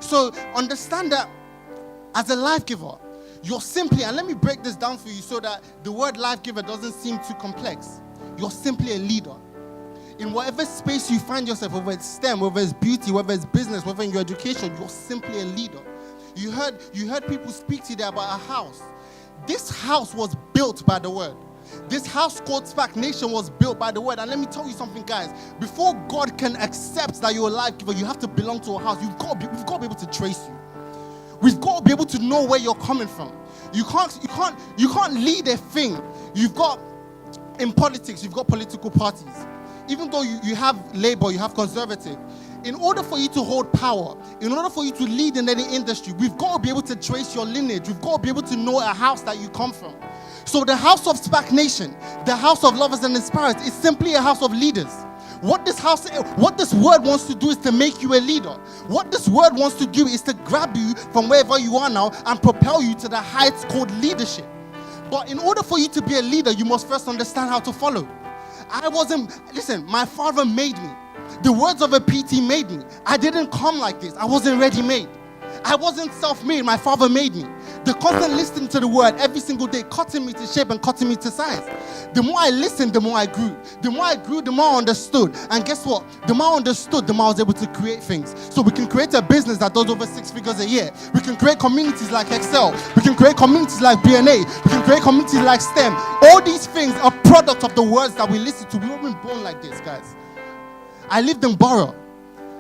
So understand that as a life giver, you're simply, and let me break this down for you so that the word life giver doesn't seem too complex. You're simply a leader. In whatever space you find yourself, whether it's STEM, whether it's beauty, whether it's business, whether in your education, you're simply a leader. You heard people speak today about a house. This house was built by the word. This house called Spark Nation was built by the word. And let me tell you something, guys. Before God can accept that you're a life giver, you have to belong to a house. We've got to be able to trace you. We've got to be able to know where you're coming from. You can't lead a thing. In politics, you've got political parties. Even though you have Labour, you have Conservative, in order for you to hold power, in order for you to lead in any industry, we've got to be able to trace your lineage. We've got to be able to know a house that you come from. So the house of Spark Nation, the house of Lovers and Inspirers, is simply a house of leaders. What this word wants to do is to make you a leader. What this word wants to do is to grab you from wherever you are now and propel you to the heights called leadership. But in order for you to be a leader, you must first understand how to follow. My father made me. The words of a PT made me. I didn't come like this. I wasn't ready-made. I wasn't self-made. My father made me. The constant listening to the word every single day, cutting me to shape and cutting me to size. The more I listened, the more I grew. The more I grew, the more I understood. And guess what? The more I understood, the more I was able to create things. So we can create a business that does over 6 figures a year. We can create communities like Excel. We can create communities like BNA. We can create communities like STEM. All these things are products of the words that we listen to. We weren't born like this, guys. I lived in Borough.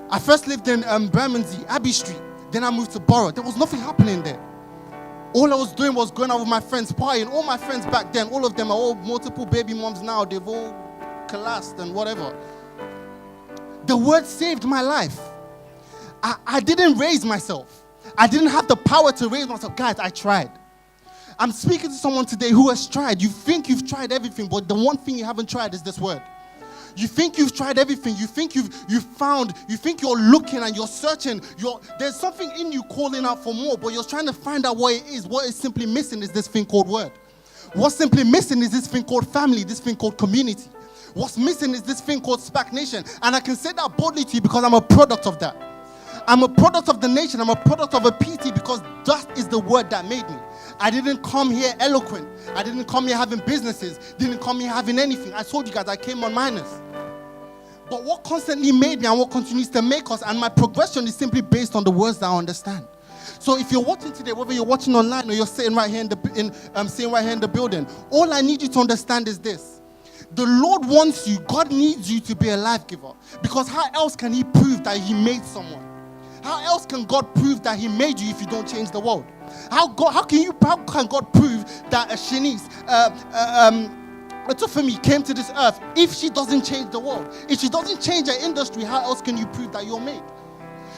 I first lived in Bermondsey, Abbey Street. Then I moved to Borough. There was nothing happening there. All I was doing was going out with my friends, partying. All my friends back then, all of them are all multiple baby moms now. They've all collapsed and whatever. The word saved my life. I didn't raise myself. I didn't have the power to raise myself. Guys, I tried. I'm speaking to someone today who has tried. You think you've tried everything, but the one thing you haven't tried is this word. You think you've tried everything. You think you've found. You think you're looking and you're searching. There's something in you calling out for more, but you're trying to find out what it is. What is simply missing is this thing called word. What's simply missing is this thing called family, this thing called community. What's missing is this thing called stagnation. And I can say that boldly to you because I'm a product of that. I'm a product of the nation. I'm a product of a PT because that is the word that made me. I didn't come here eloquent. I didn't come here having businesses. Didn't come here having anything. I told you guys I came on minus. But what constantly made me and what continues to make us, and my progression is simply based on the words that I understand. So if you're watching today, whether you're watching online or you're sitting right here in the building, all I need you to understand is this. The Lord wants you, God needs you to be a life giver. Because how else can he prove that he made someone? How else can God prove that he made you if you don't change the world? How can God prove that a Shanice, Atufemi came to this earth if she doesn't change the world? If she doesn't change her industry, how else can you prove that you're made?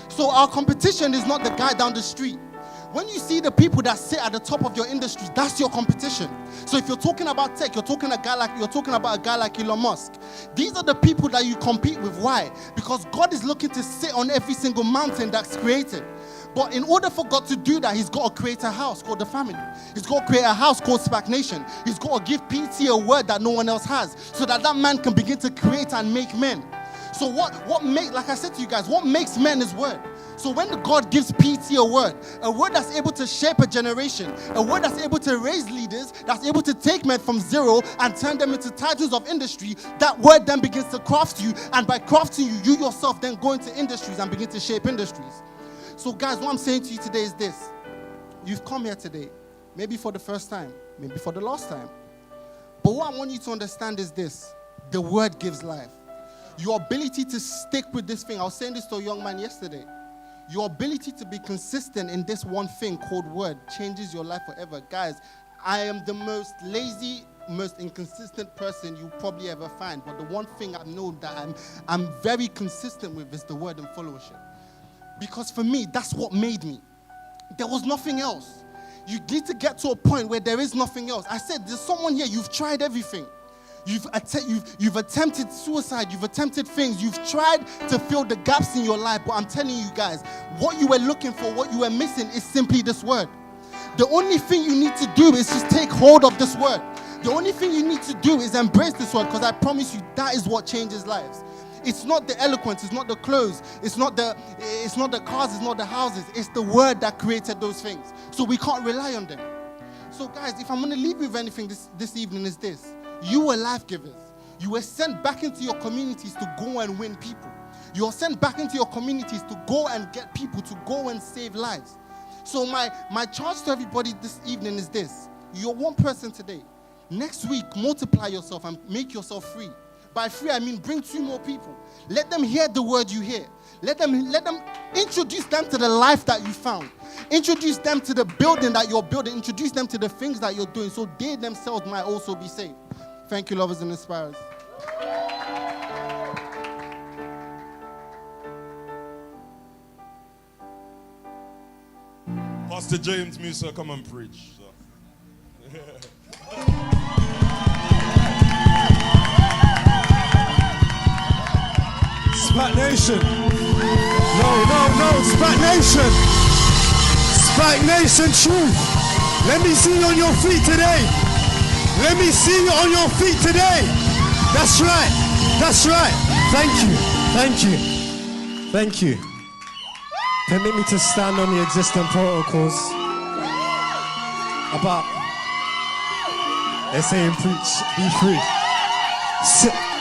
So our competition is not the guy down the street. When you see the people that sit at the top of your industry, that's your competition. So if you're talking about tech, you're talking about a guy like Elon Musk. These are the people that you compete with. Why? Because God is looking to sit on every single mountain that's created. But in order for God to do that, he's got to create a house called the family. He's got to create a house called stagnation. He's got to give PT a word that no one else has, so that man can begin to create and make men. So like I said to you guys, what makes men is word. So when God gives PT a word that's able to shape a generation, a word that's able to raise leaders, that's able to take men from zero and turn them into titles of industry, that word then begins to craft you, and by crafting you, you yourself then go into industries and begin to shape industries. So guys, what I'm saying to you today is this. You've come here today, maybe for the first time, maybe for the last time. But what I want you to understand is this. The word gives life. Your ability to stick with this thing, I was saying this to a young man yesterday. Your ability to be consistent in this one thing called word changes your life forever. Guys, I am the most lazy, most inconsistent person you probably ever find. But the one thing I know that I'm very consistent with is the word and followership. Because for me, that's what made me. There was nothing else. You need to get to a point where there is nothing else. I said, there's someone here, you've tried everything. You've attempted suicide. You've attempted things. You've tried to fill the gaps in your life. But I'm telling you guys, what you were looking for, what you were missing is simply this word. The only thing you need to do is just take hold of this word. The only thing you need to do is embrace this word, because I promise you that is what changes lives. It's not the eloquence, it's not the clothes, it's not the cars, it's not the houses. It's the word that created those things. So we can't rely on them. So guys, if I'm going to leave you with anything this evening is this. You were life givers. You were sent back into your communities to go and win people. You are sent back into your communities to go and get people, to go and save lives. So my charge to everybody this evening is this. You're one person today. Next week, multiply yourself and make yourself free. By free, I mean bring 2 more people. Let them hear the word you hear. Let them introduce them to the life that you found. Introduce them to the building that you're building. Introduce them to the things that you're doing, so they themselves might also be saved. Thank you, lovers and inspirers. Pastor James Musa, come and preach. Spat Nation. No, Spat Nation. Spat Nation truth. Let me see you on your feet today. Let me see you on your feet today. That's right. Thank you. Permit me to stand on the existing protocols about, they're saying preach, be free.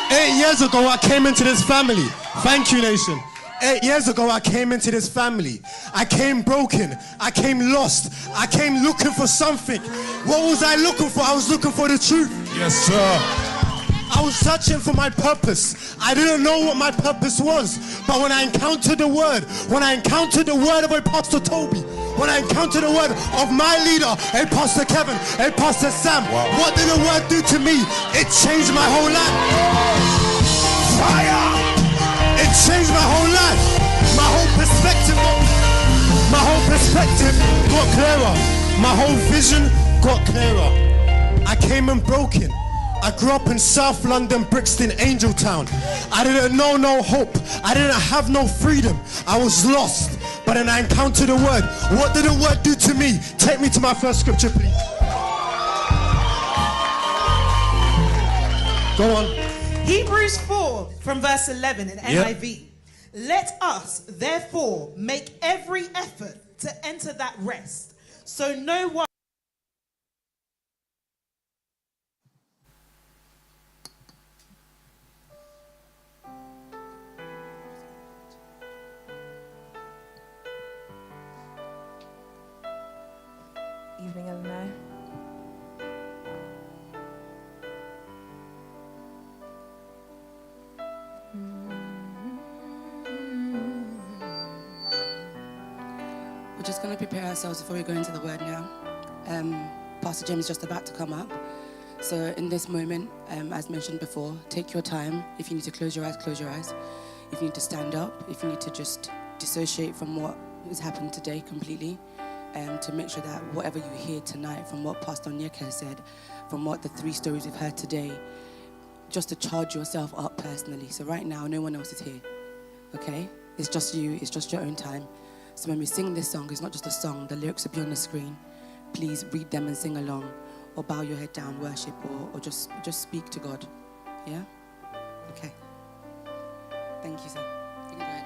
8 years ago, I came into this family. Thank you, nation. 8 years ago, I came into this family. I came broken. I came lost. I came looking for something. What was I looking for? I was looking for the truth. Yes, sir. I was searching for my purpose. I didn't know what my purpose was. But when I encountered the word, when I encountered the word of Pastor Toby, when I encountered the word of my leader, Pastor Kevin, Pastor Sam, what did the word do to me? It changed my whole life. Fire! It changed my whole life. My whole perspective got clearer. My whole vision got clearer. I came in broken. I grew up in South London, Brixton, Angel Town. I didn't know no hope. I didn't have no freedom. I was lost. But then I encountered the word. What did the word do to me? Take me to my first scripture, please. Go on. Hebrews 4 from verse 11 in Yep. NIV. Let us, therefore, make every effort to enter that rest, so no one. Evening, Illinois. We're just going to prepare ourselves before we go into the word now. Pastor James is just about to come up. So in this moment, as mentioned before, take your time. If you need to close your eyes, close your eyes. If you need to stand up, if you need to just dissociate from what has happened today completely, to make sure that whatever you hear tonight, from what Pastor Onyeka has said, from what the 3 stories we've heard today, just to charge yourself up personally. So right now, no one else is here, okay? It's just you, it's just your own time. So when we sing this song, it's not just a song, the lyrics will be on the screen. Please read them and sing along, or bow your head down, worship, or just speak to God, yeah? Okay. Thank you, sir. You can go ahead.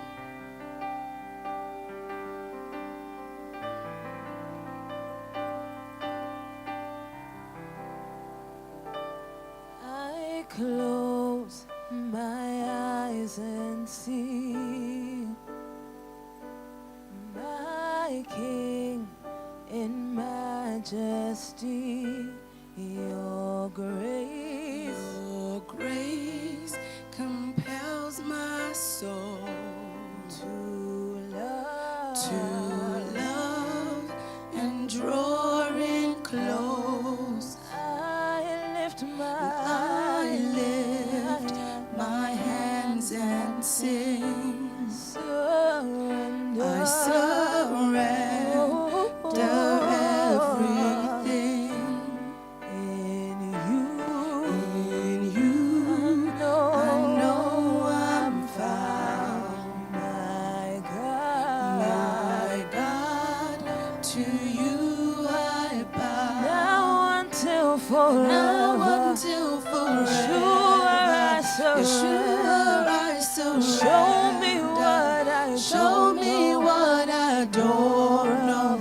I close my eyes and see my King in majesty. Your grace, compels my soul to love and drawing close. I lift my hands and sing. Surrender. I surrender everything. In you, I know I'm found. my God, to you I bow. now until forever. Sure I surrender. Show me what I Show me what I don't know.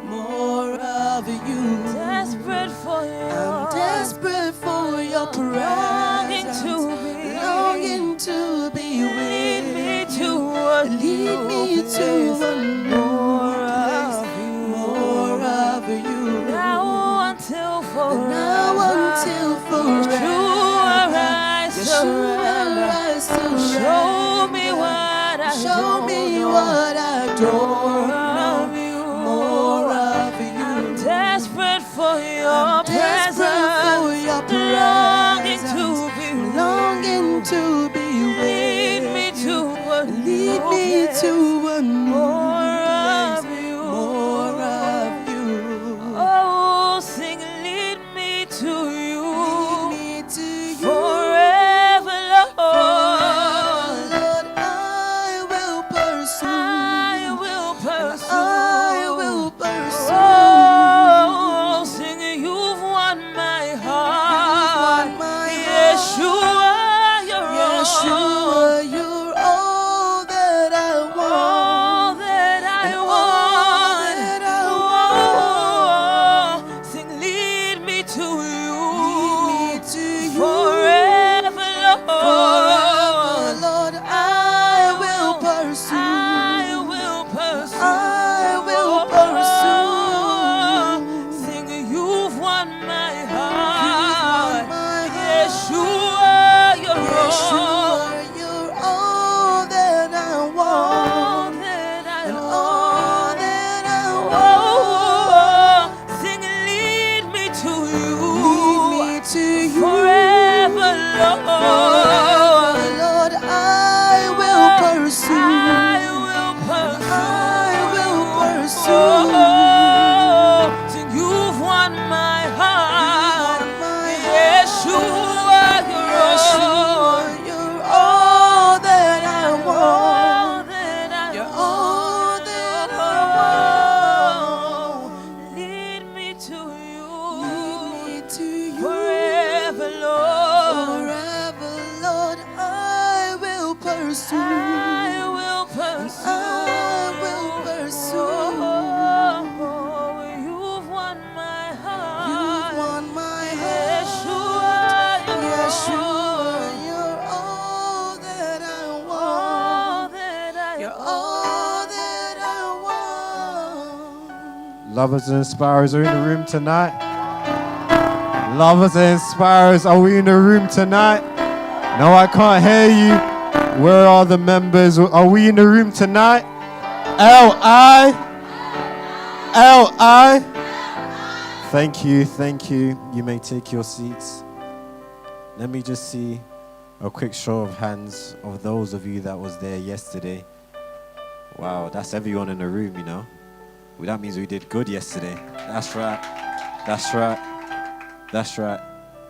More of you. Desperate for you. I'm desperate for your presence. Longing to be with Lead me to a Lead me to a new place. More of you. Now until forever. Yeshua, I surrender. Show me what I don't know. More of you. I'm desperate for your presence. Longing to be with. Lead me to a new place. More of you. More of you. Oh, sing, lead me to you. Lead me to you. Forever, Lord. Lord, I will pursue. I will pursue. I will pursue. Oh, sing, you've won my heart. Yeshua, Yeshua, you're all that I want. all that I want. That I Oh, sing, lead me to you. Lead me to you. Forever, Lord. Lord, I will pursue. I will pursue. I will pursue. Sing, you've won my heart. My Yeshua, you're Yeshua, you're all that I want. all that I And want. all that I want. Oh, sing, lead me to you. Lead me to you. Forever, Lord. Lord, I will pursue. I will pursue. I will pursue. Oh, sing, you've won my heart. Yeshua, You're all that I want. all that I You're want. all that I want. Lead me to you. Lead me to you. Forever, Lord. Forever, Lord. pursue. I will pursue. I will pursue. Oh, you've won my heart. You've won my heart. Yeshua, Yeshua, you're all that I want. All that I you're all that I want. Lovers and inspirers are in the room tonight. Lovers and inspirers, are we in the room tonight? No, I can't hear you. Where are the members? Are we in the room tonight? L-I. Thank you, thank you. You may take your seats. Let me just see a quick show of hands of those of you that was there yesterday. Wow, that's everyone in the room, you know. Well, that means we did good yesterday. That's right. That's right. That's right.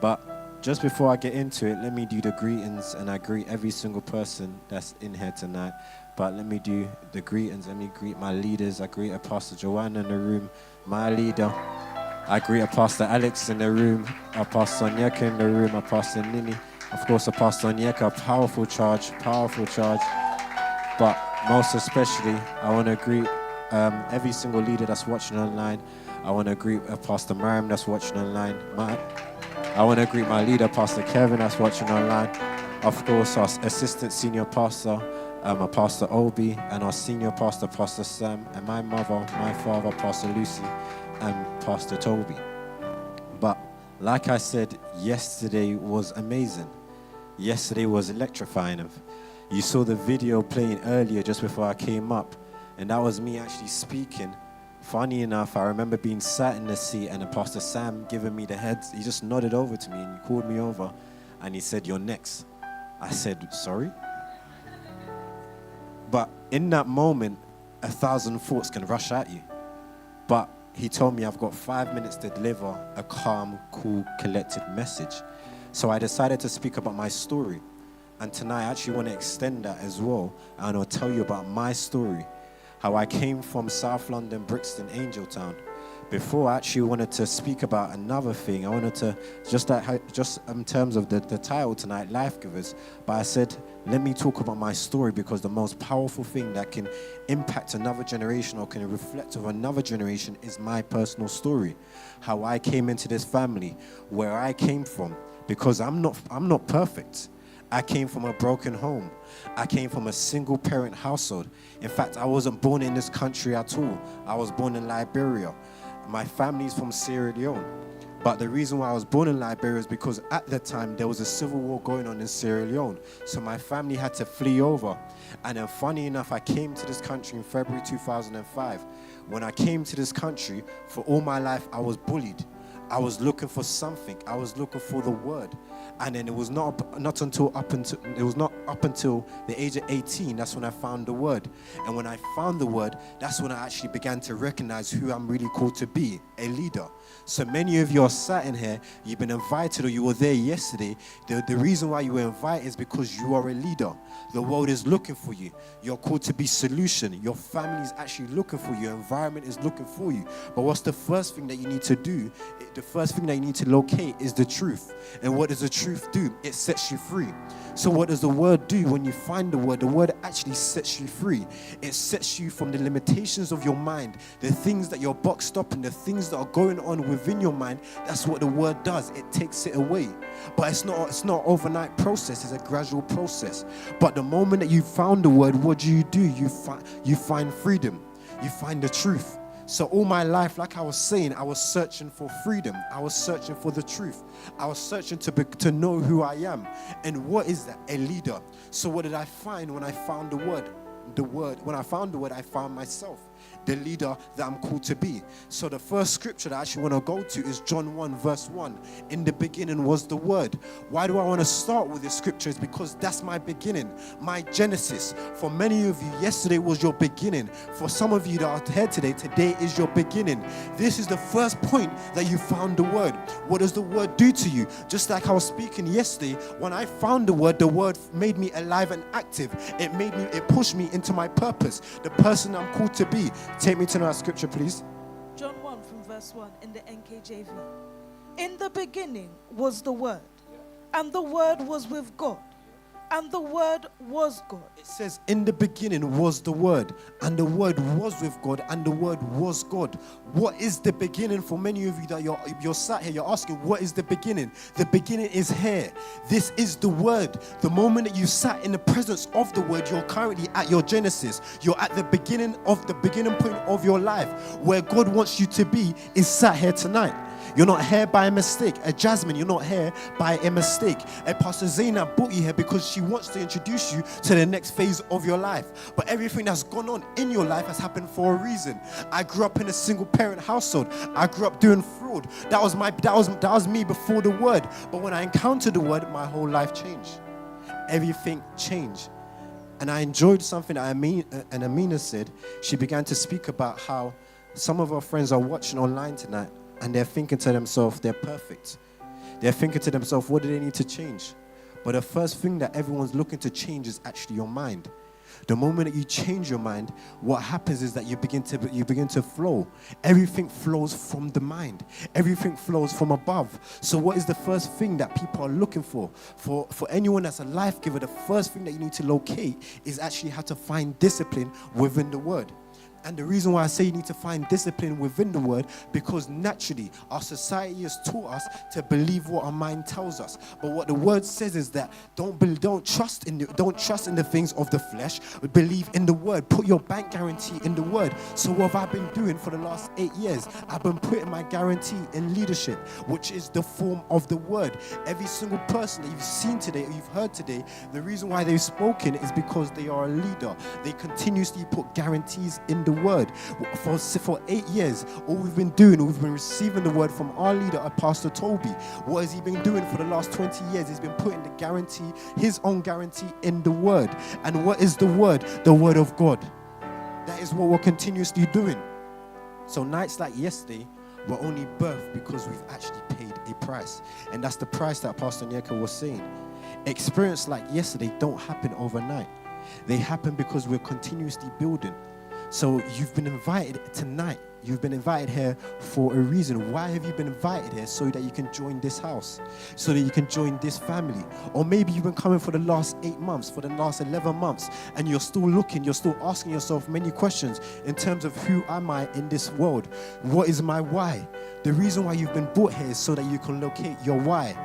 But just before I get into it, let me do the greetings, and I greet every single person that's in here tonight. But let me do the greetings. Let me greet my leaders. I greet Pastor Joanna in the room, my leader. I greet Pastor Alex in the room, Pastor Onyeka in the room, Pastor Nini. Of course, Pastor Onyeka, powerful charge. But most especially, I want to greet every single leader that's watching online. I want to greet Pastor Mariam that's watching online. I want to greet my leader, Pastor Kevin, that's watching online. Of course, our assistant senior pastor, Pastor Obi, and our senior pastor, Pastor Sam, and my mother, my father, Pastor Lucy, and Pastor Toby. But like I said, yesterday was amazing. Yesterday was electrifying. You saw the video playing earlier just before I came up, and that was me actually speaking. Funny enough, I remember being sat in the seat and Pastor Sam giving me the heads. He just nodded over to me and he called me over and he said, "You're next." I said, "Sorry?" But in that moment, 1,000 thoughts can rush at you. But he told me I've got 5 minutes to deliver a calm, cool, collected message. So I decided to speak about my story. And tonight I actually want to extend that as well. And I'll tell you about my story. How I came from South London, Brixton, Angeltown. Before, I actually wanted to speak about another thing. I wanted to, just in terms of the title tonight, Life Givers. But I said, let me talk about my story, because the most powerful thing that can impact another generation or can reflect on another generation is my personal story. How I came into this family, where I came from, because I'm not perfect. I came from a broken home. I came from a single parent household. In fact, I wasn't born in this country at all. I was born in Liberia. My family's from Sierra Leone. But the reason why I was born in Liberia is because at the time there was a civil war going on in Sierra Leone. So my family had to flee over. And then funny enough, I came to this country in February 2005. When I came to this country, for all my life, I was bullied. I was looking for something. I was looking for the word. And then it was not up until the age of 18, that's when I found the word. And when I found the word, that's when I actually began to recognize who I'm really called to be, a leader. So many of you are sat in here, you've been invited or you were there yesterday. The reason why you were invited is because you are a leader. The world is looking for you. You're called to be solution. Your family is actually looking for you. Your environment is looking for you. But what's the first thing that you need to do? The first thing that you need to locate is the truth. And what does the truth do? It sets you free. So what does the word do when you find the word? The word actually sets you free. It sets you from the limitations of your mind, the things that you're boxed up in, the things that are going on within your mind. That's what the word does. It takes it away. But it's not an overnight process. It's a gradual process. But the moment that you found the word, what do? You find freedom. You find the truth. So all my life, like I was saying, I was searching for freedom. I was searching for the truth. I was searching to know who I am. And what is that? A leader. So what did I find when I found the word? When I found the word, I found myself, the leader that I'm called to be. So the first scripture that I actually want to go to is John 1 verse 1. In the beginning was the word. Why do I want to start with this scripture? Is because that's my beginning, my genesis. For many of you, yesterday was your beginning. For some of you that are here today is your beginning. This is the first point that you found the word. What does the word do to you? Just like I was speaking yesterday, when I found the word made me alive and active. It pushed me into my purpose, the person I'm called to be. Take me to that scripture, please. John 1 from verse 1 in the NKJV. In the beginning was the Word, and the Word was with God, And the Word was God. It says, in the beginning was the Word, and the Word was with God, and the Word was God. What is the beginning? For many of you that you're sat here, you're asking, what is the beginning? The beginning is here. This is the Word. The moment that you sat in the presence of the Word, you're currently at your Genesis. You're at the beginning point of your life. Where God wants you to be is sat here tonight. You're not here by a mistake. Jasmine, you're not here by a mistake. Pastor Zainab brought you here because she wants to introduce you to the next phase of your life. But everything that's gone on in your life has happened for a reason. I grew up in a single parent household. I grew up doing fraud. That was me before the Word. But when I encountered the Word, my whole life changed. Everything changed. And I enjoyed something that Amina said. She began to speak about how some of our friends are watching online tonight, and they're thinking to themselves, they're perfect. They're thinking to themselves, what do they need to change? But the first thing that everyone's looking to change is actually your mind. The moment that you change your mind, what happens is that you begin to flow. Everything flows from the mind. Everything flows from above. So what is the first thing that people are looking for? For anyone that's a life giver, the first thing that you need to locate is actually how to find discipline within the Word. And the reason why I say you need to find discipline within the Word, because naturally our society has taught us to believe what our mind tells us. But what the Word says is that don't trust in the things of the flesh. Believe in the Word. Put your bank guarantee in the Word. So what have I been doing for the last 8 years? I've been putting my guarantee in leadership, which is the form of the Word. Every single person that you've seen today or you've heard today, the reason why they've spoken is because they are a leader. They continuously put guarantees in the Word. For 8 years, all we've been doing, we've been receiving the Word from our leader, Pastor Toby. What has he been doing for the last 20 years? He's been putting the guarantee, his own guarantee, in the Word. And what is the Word? The Word of God. That is what we're continuously doing. So nights like yesterday were only birthed because we've actually paid a price. And that's the price that Pastor Nyeka was saying. Experience like yesterday don't happen overnight. They happen because we're continuously building. So you've been invited tonight. You've been invited here for a reason. Why have you been invited here? So that you can join this house, so that you can join this family. Or maybe you've been coming for the last 8 months, for the last 11 months, and you're still looking, you're still asking yourself many questions in terms of who am I in this world? What is my why? The reason why you've been brought here is so that you can locate your why.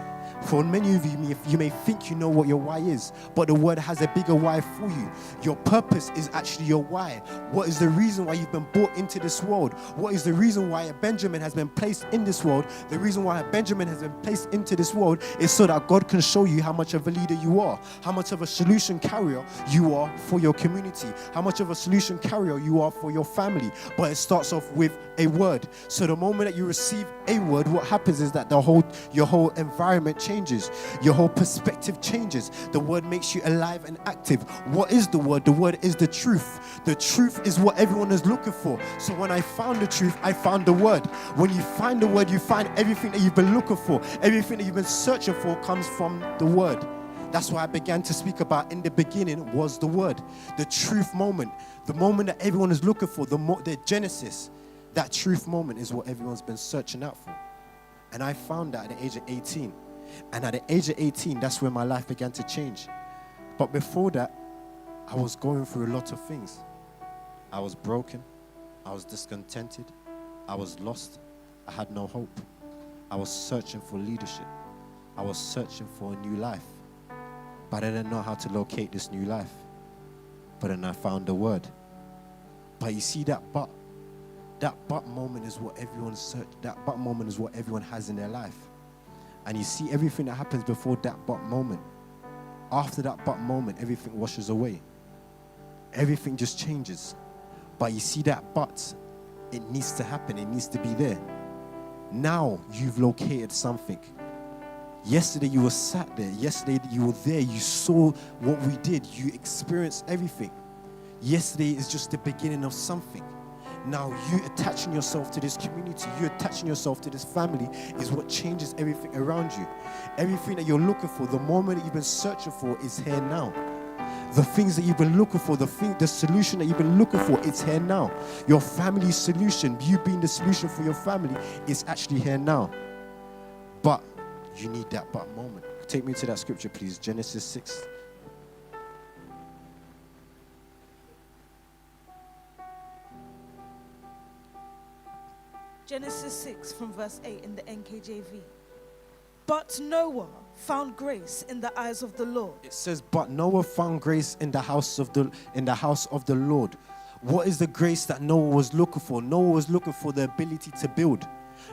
For many of you may think you know what your why is, but the Word has a bigger why for you. Your purpose is actually your why. What is the reason why you've been brought into this world? What is the reason why a Benjamin has been placed in this world? The reason why a Benjamin has been placed into this world is so that God can show you how much of a leader you are, how much of a solution carrier you are for your community, how much of a solution carrier you are for your family. But it starts off with a word. So the moment that you receive a word, what happens is that your whole environment changes. Your whole perspective changes. The Word makes you alive and active. What is the Word? The Word is the truth. The truth is what everyone is looking for. So when I found the truth, I found the Word. When you find the Word, you find everything that you've been looking for. Everything that you've been searching for comes from the Word. That's why I began to speak about in the beginning was the Word. The truth moment. The moment that everyone is looking for. The Genesis. That truth moment is what everyone's been searching out for. And I found that at the age of 18. And at the age of 18, that's when my life began to change. But before that, I was going through a lot of things. I was broken. I was discontented. I was lost. I had no hope. I was searching for leadership. I was searching for a new life. But I didn't know how to locate this new life. But then I found the Word. But you see that but moment is what everyone has in their life. And you see everything that happens before that but moment. After that but moment, everything washes away. Everything just changes. But you see that but, it needs to happen. It needs to be there. Now you've located something. Yesterday you were sat there. Yesterday you were there. You saw what we did. You experienced everything. Yesterday is just the beginning of something. Now you attaching yourself to this community, you attaching yourself to this family is what changes everything around you. Everything that you're looking for, the moment that you've been searching for is here now. The things that you've been looking for, the solution that you've been looking for, it's here now. Your family solution, you being the solution for your family, is actually here now. But you need that but moment. Take me to that scripture, please. Genesis 6. Genesis 6 from verse 8 in the NKJV. But Noah found grace in the eyes of the Lord. It says, but Noah found grace in the house of the Lord. What is the grace that Noah was looking for? Noah was looking for the ability to build.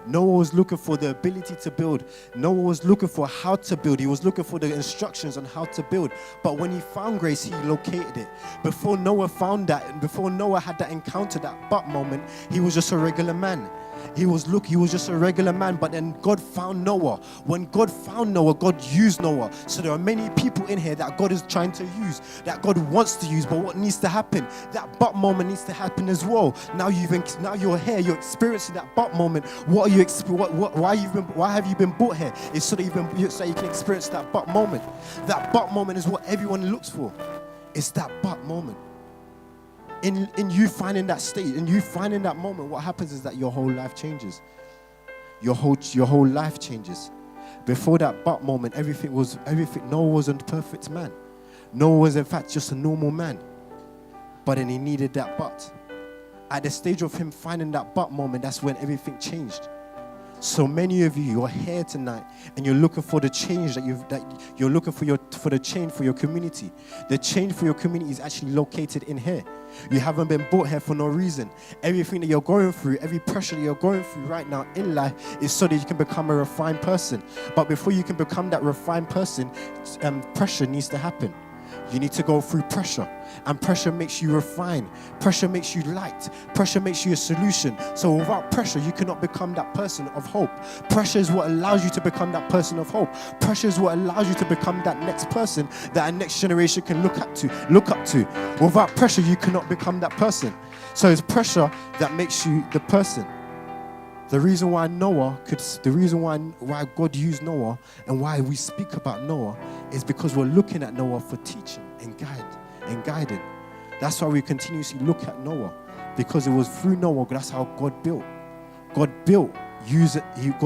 Noah was looking for the ability to build. Noah was looking for how to build. He was looking for the instructions on how to build. But when he found grace, he located it. Before Noah found that, and before Noah had that encounter, that but moment, he was just a regular man. He was just a regular man, but then God found Noah. When God found Noah, God used Noah. So there are many people in here that God is trying to use, that God wants to use, but what needs to happen? That but moment needs to happen as well. Now you're here, you're experiencing that but moment. Why have you been brought here? It's so that you can experience that but moment. That but moment is what everyone looks for. It's that but moment. In you finding that state, in you finding that moment, what happens is that your whole life changes. Your whole life changes. Before that but moment, Noah wasn't a perfect man. Noah was in fact just a normal man. But then he needed that but. At the stage of him finding that but moment, that's when everything changed. So many of you are here tonight and you're looking for the change that you're looking for the change for your community. The change for your community is actually located in here. You haven't been brought here for no reason. Everything that you're going through, every pressure that you're going through right now in life is so that you can become a refined person. But before you can become that refined person, pressure needs to happen. You need to go through pressure, and pressure makes you refine. Pressure makes you light. Pressure makes you a solution. So without pressure, you cannot become that person of hope. Pressure is what allows you to become that person of hope. Pressure is what allows you to become that next person that a next generation can look up to. Without pressure, you cannot become that person. So it's pressure that makes you the person. The reason why God used Noah and why we speak about Noah is because we're looking at Noah for teaching and guiding. That's why we continuously look at Noah, because it was through Noah, that's how God built. God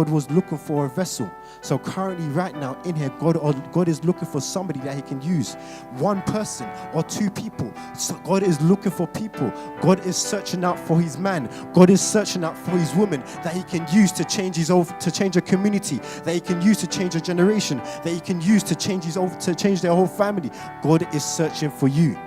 was looking for a vessel. So currently right now in here, God is looking for somebody that he can use. One person or two people. So God is looking for people. God is searching out for his man. God is searching out for his woman that he can use to change a community, that he can use to change a generation, that he can use to change their whole family. God is searching for you.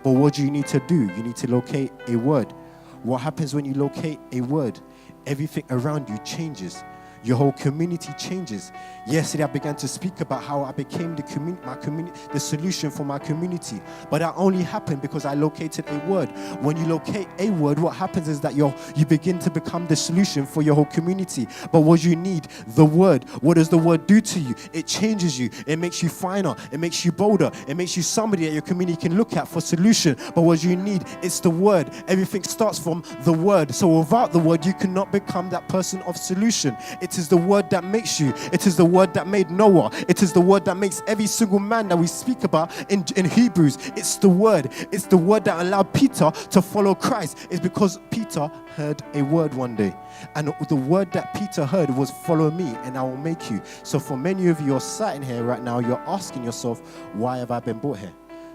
But what do you need to do? You need to locate a word. What happens when you locate a word? Everything around you changes. Your whole community changes. Yesterday I began to speak about how I became the solution for my community. But that only happened because I located a word. When you locate a word, what happens is that you begin to become the solution for your whole community. But what you need, the word. What does the word do to you? It changes you. It makes you finer. It makes you bolder. It makes you somebody that your community can look at for solution. But what you need, it's the word. Everything starts from the word. So without the word, you cannot become that person of solution. It is the word that makes you. It is the word that made Noah. It is the word that makes every single man that we speak about in Hebrews. It's the word. It's the word that allowed Peter to follow Christ. It's because Peter heard a word one day. And the word that Peter heard was, follow me and I will make you. So for many of you are sat in here right now, you're asking yourself, why have I been brought here?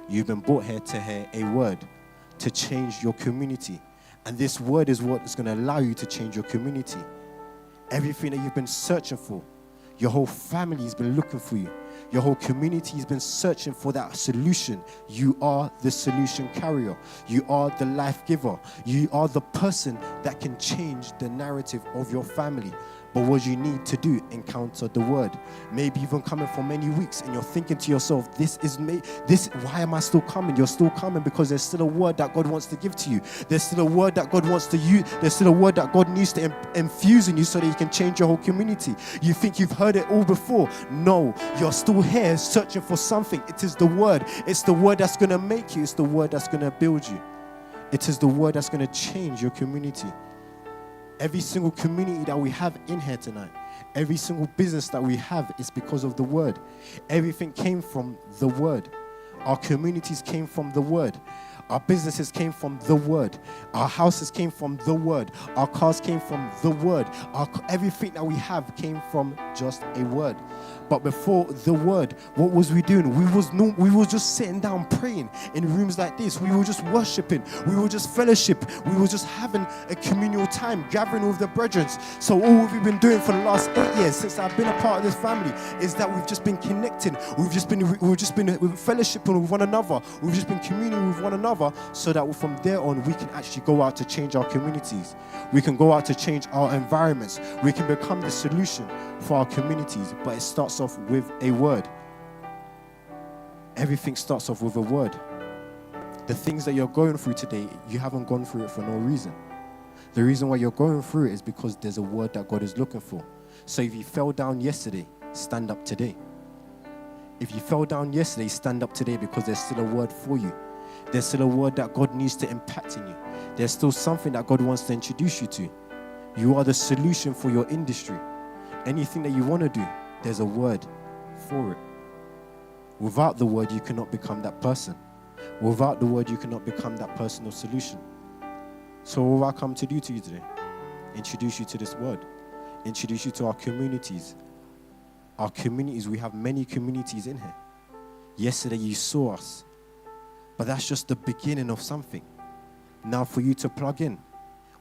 You've been brought here to hear a word to change your community. And this word is what is going to allow you to change your community. Everything that you've been searching for, your whole family has been looking for you. Your whole community has been searching for that solution. You are the solution carrier. You are the life giver. You are the person that can change the narrative of your family. But what you need to do, encounter the word. Maybe you've been coming for many weeks and you're thinking to yourself, why am I still coming? You're still coming because there's still a word that God wants to give to you. There's still a word that God wants to use. There's still a word that God needs to infuse in you so that you can change your whole community. You think you've heard it all before. No, you're still here searching for something. It is the word. It's the word that's going to make you. It's the word that's going to build you. It is the word that's going to change your community. Every single community that we have in here tonight, every single business that we have is because of the word. Everything came from the word. Our communities came from the word. Our businesses came from the word. Our houses came from the word. Our cars came from the word. Everything that we have came from just a word. But before the word, what was we doing? We was just sitting down praying in rooms like this. We were just worshiping. We were just fellowship. We were just having a communal time, gathering with the brethren. So all we've been doing for the last 8 years since I've been a part of this family is that we've just been connecting. We've just been fellowshipping with one another. We've just been communing with one another, so that from there on we can actually go out to change our communities. We can go out to change our environments. We can become the solution for our communities. But it starts off with a word. Everything starts off with a word. The things that you're going through today, you haven't gone through it for no reason. The reason why you're going through it is because there's a word that God is looking for. So if you fell down yesterday, stand up today. If you fell down yesterday, stand up today, because there's still a word for you. There's still a word that God needs to impact in you. There's still something that God wants to introduce you to. You are the solution for your industry. Anything that you want to do, there's a word for it. Without the word, you cannot become that person. Without the word, you cannot become that personal solution. So what have I come to do to you today? Introduce you to this word. Introduce you to our communities. Our communities, we have many communities in here. Yesterday you saw us. But that's just the beginning of something. Now for you to plug in,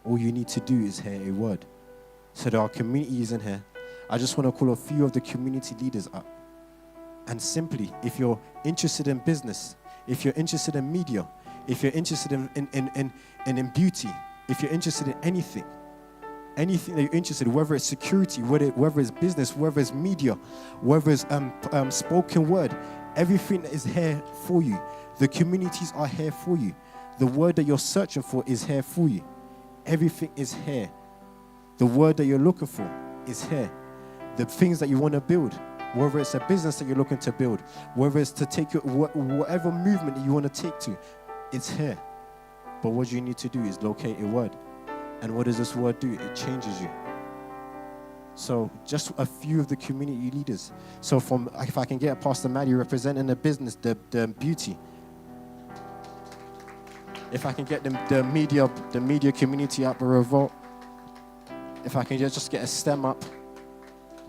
all you need to do is hear a word. So there are communities in here. I just want to call a few of the community leaders up. And simply, if you're interested in business, if you're interested in media, if you're interested in beauty, if you're interested in anything that you're interested in, whether it's security, whether it's business, whether it's media, whether it's spoken word, everything that is here for you. The communities are here for you. The word that you're searching for is here for you. Everything is here. The word that you're looking for is here. The things that you want to build, whether it's a business that you're looking to build, whether it's to take your, whatever movement that you want to take to, it's here. But what you need to do is locate a word. And what does this word do? It changes you. So just a few of the community leaders. So if I can get Pastor Maddie representing the business, the beauty. If I can get the media community up, a revolt. If I can just get a STEM up.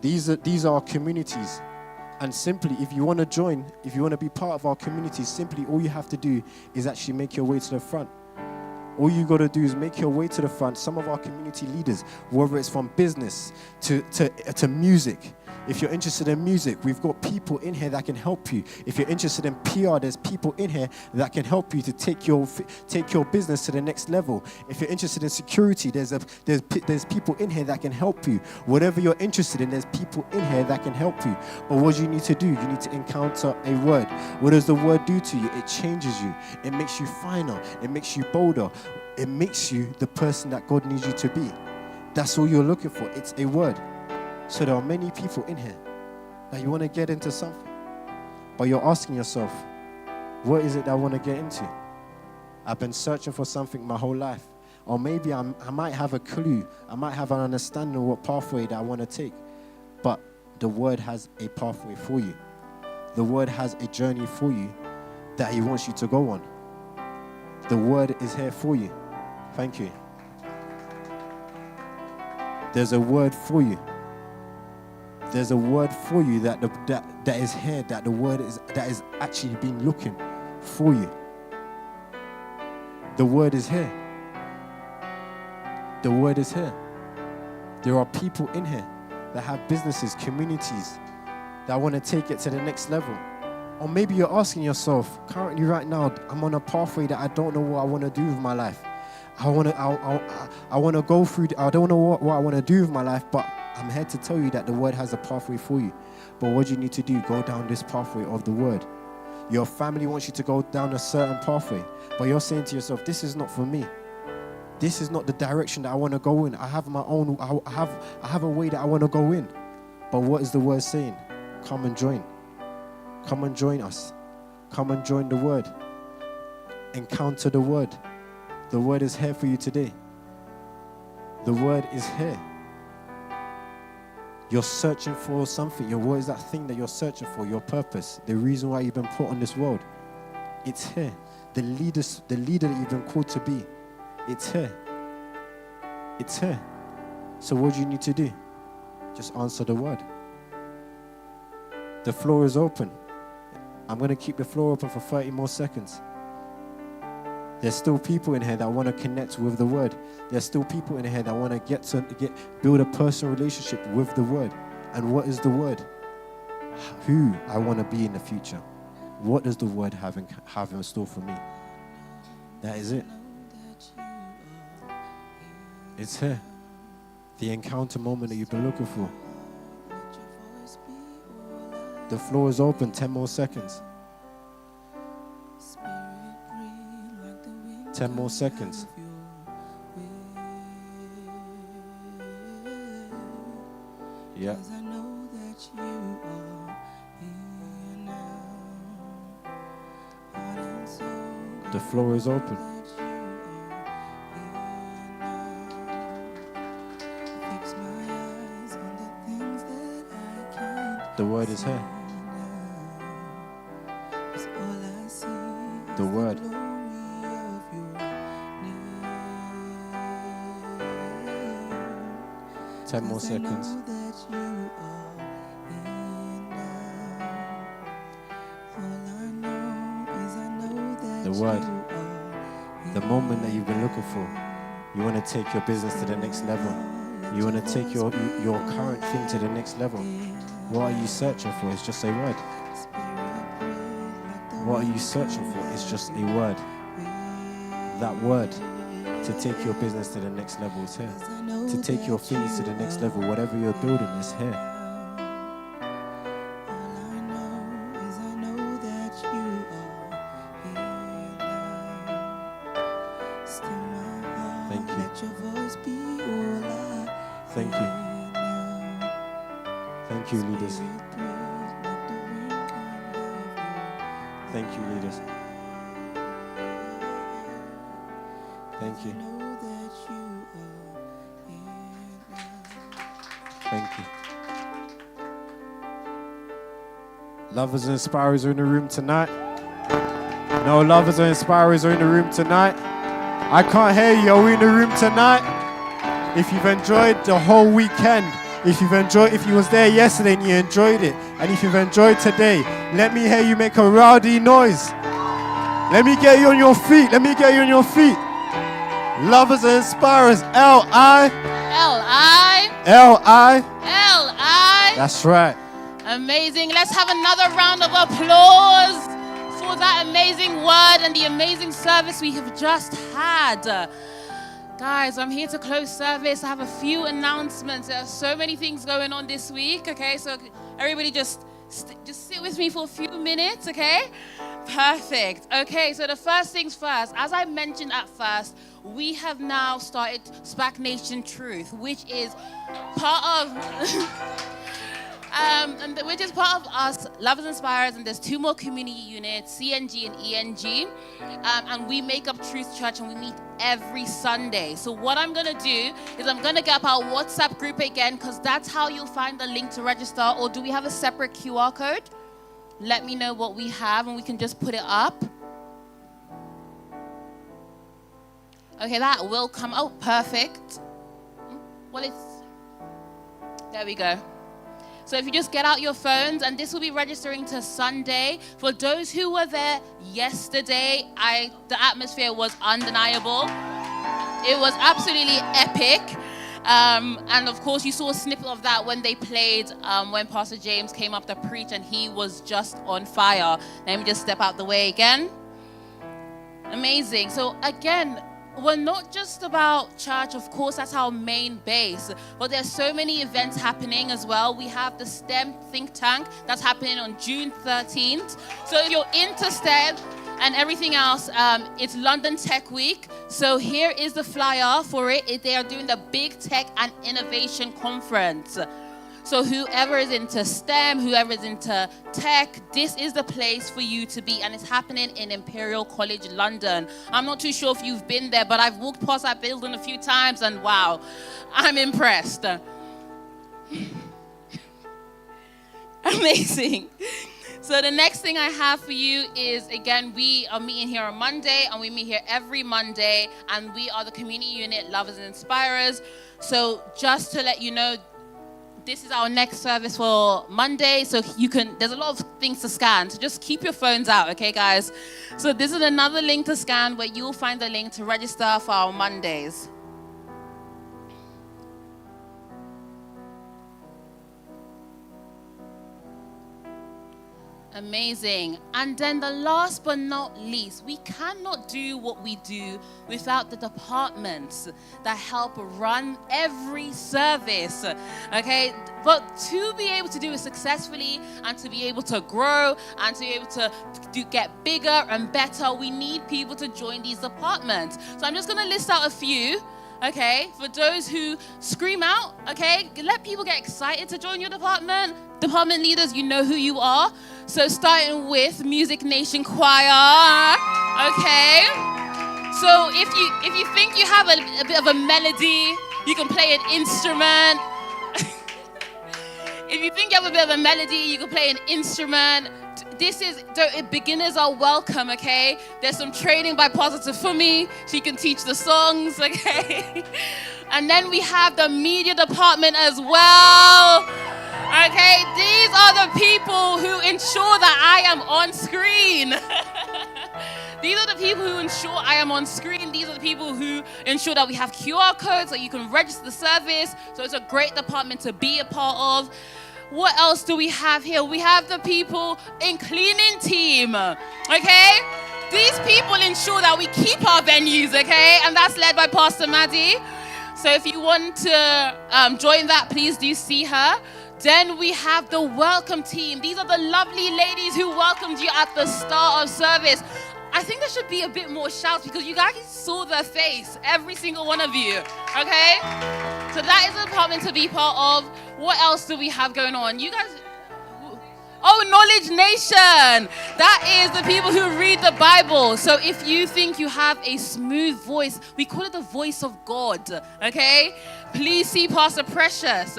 These are our communities. And simply, if you want to join, if you want to be part of our community, simply all you have to do is actually make your way to the front. All you got to do is make your way to the front. Some of our community leaders, whether it's from business to music. If you're interested in music, we've got people in here that can help you. If you're interested in PR, there's people in here that can help you to take your business to the next level. If you're interested in security, there's people in here that can help you. Whatever you're interested in, there's people in here that can help you. But what you need to do, you need to encounter a word. What does the word do to you? It changes you. It makes you finer. It makes you bolder. It makes you the person that God needs you to be. That's all you're looking for. It's a word. So there are many people in here that you want to get into something, but you're asking yourself, what is it that I want to get into? I've been searching for something my whole life. Or maybe I might have a clue. I might have an understanding of what pathway that I want to take. But the word has a pathway for you. The word has a journey for you that he wants you to go on. The word is here for you. Thank you. There's a word for you. There's a word for you that is here, that is actually been looking for you. The word is here. The word is here. There are people in here that have businesses, communities, that want to take it to the next level. Or maybe you're asking yourself, currently right now, I'm on a pathway that I don't know what I want to do with my life. I want to go through, I don't know what I want to do with my life, but I'm here to tell you that the word has a pathway for you. But what you need to do, go down this pathway of the word. Your family wants you to go down a certain pathway, but you're saying to yourself, this is not for me. This is not the direction that I want to go in. I have my own, I have a way that I want to go in. But what is the word saying? Come and join. Come and join us. Come and join the word. Encounter the word. The word is here for you today. The word is here. You're searching for something. What is that thing that you're searching for? Your purpose. The reason why you've been put on this world. It's here. The leader that you've been called to be, it's here. It's here. So what do you need to do? Just answer the word. The floor is open. I'm going to keep the floor open for 30 more seconds. There's still people in here that want to connect with the word. There's still people in here that want to build a personal relationship with the word. And what is the word? Who I want to be in the future. What does the word have in store for me? That is it. It's here. The encounter moment that you've been looking for. The floor is open. 10 more seconds. 10 more seconds. Yeah. The floor is open. The word is here. The word. Ten more seconds. The word. The moment that you've been looking for. You want to take your business to the next level. You want to take your current thing to the next level. What are you searching for? It's just a word. What are you searching for? It's just a word. That word to take your business to the next level is here. To take your things to the next level, whatever you're building is here. Thank you. Thank you. Thank you, leaders. Thank you, leaders. Thank you. Thank you. Lovers and inspirers are in the room tonight. No lovers and inspirers are in the room tonight. I can't hear you. Are we in the room tonight? If you've enjoyed the whole weekend, if you was there yesterday and you enjoyed it, and if you've enjoyed today, let me hear you make a rowdy noise. Let me get you on your feet. Let me get you on your feet. Lovers and inspirers, L-I. L-I. L-I. L-I. That's right. Amazing. Let's have another round of applause for that amazing word and the amazing service we have just had. Guys, I'm here to close service. I have a few announcements. There are so many things going on this week, okay? So everybody just sit with me for a few minutes, okay? Perfect. Okay, so the first things first. As I mentioned at first, we have now started SPAC Nation Truth, which is part of... which is part of us, Lovers Inspirers, and there's two more community units, CNG and ENG, and we make up Truth Church, and we meet every Sunday. So what I'm going to do is I'm going to get up our WhatsApp group again, because that's how you'll find the link to register. Or do we have a separate QR code? Let me know what we have, and we can just put it up. Okay, that will come out. Perfect. Well, there we go. So if you just get out your phones, and this will be registering to Sunday. For those who were there yesterday, the atmosphere was undeniable. It was absolutely epic. And of course, you saw a snippet of that when they played, when Pastor James came up to preach, and he was just on fire. Let me just step out the way again. Amazing. So again, we're not just about church. Of course, that's our main base, but there's so many events happening as well. We have the STEM think tank that's happening on June 13th. So if you're into STEM and everything else, it's London Tech Week. So here is the flyer for it. They are doing the Big Tech and Innovation Conference. So whoever is into STEM, whoever is into tech, this is the place for you to be. And it's happening in Imperial College, London. I'm not too sure if you've been there, but I've walked past that building a few times, and wow, I'm impressed. Amazing. So the next thing I have for you is, again, we are meeting here on Monday, and we meet here every Monday, and we are the community unit Lovers and Inspirers. So just to let you know, this is our next service for Monday, so there's a lot of things to scan, so just keep your phones out, okay, guys? So this is another link to scan where you'll find the link to register for our Mondays. Amazing. And then the last but not least, we cannot do what we do without the departments that help run every service, okay? But to be able to do it successfully and to be able to grow and to be able to get bigger and better, we need people to join these departments. So I'm just going to list out a few. Okay, for those who scream out, okay, let people get excited to join your department. Department leaders, you know who you are. So starting with Music Nation Choir, okay. So if you think you have a bit of a melody, you can play an instrument. If you think you have a bit of a melody, you can play an instrument. Beginners are welcome, okay? There's some training by Pastor Fumi. She can teach the songs, okay? And then we have the media department as well. Okay, these are the people who ensure that I am on screen. These are the people who ensure I am on screen. These are the people who ensure that we have QR codes so you can register the service. So it's a great department to be a part of. What else do we have here? We have the people in cleaning team, okay? These people ensure that we keep our venues, okay? And that's led by Pastor Maddie. So if you want to join that, please do see her. Then we have the welcome team. These are the lovely ladies who welcomed you at the start of service. I think there should be a bit more shouts because you guys saw their face, every single one of you, okay? So that is a department to be part of. What else do we have going on? You guys, oh, Knowledge Nation. That is the people who read the Bible. So if you think you have a smooth voice, we call it the voice of God, okay? Please see Pastor Precious.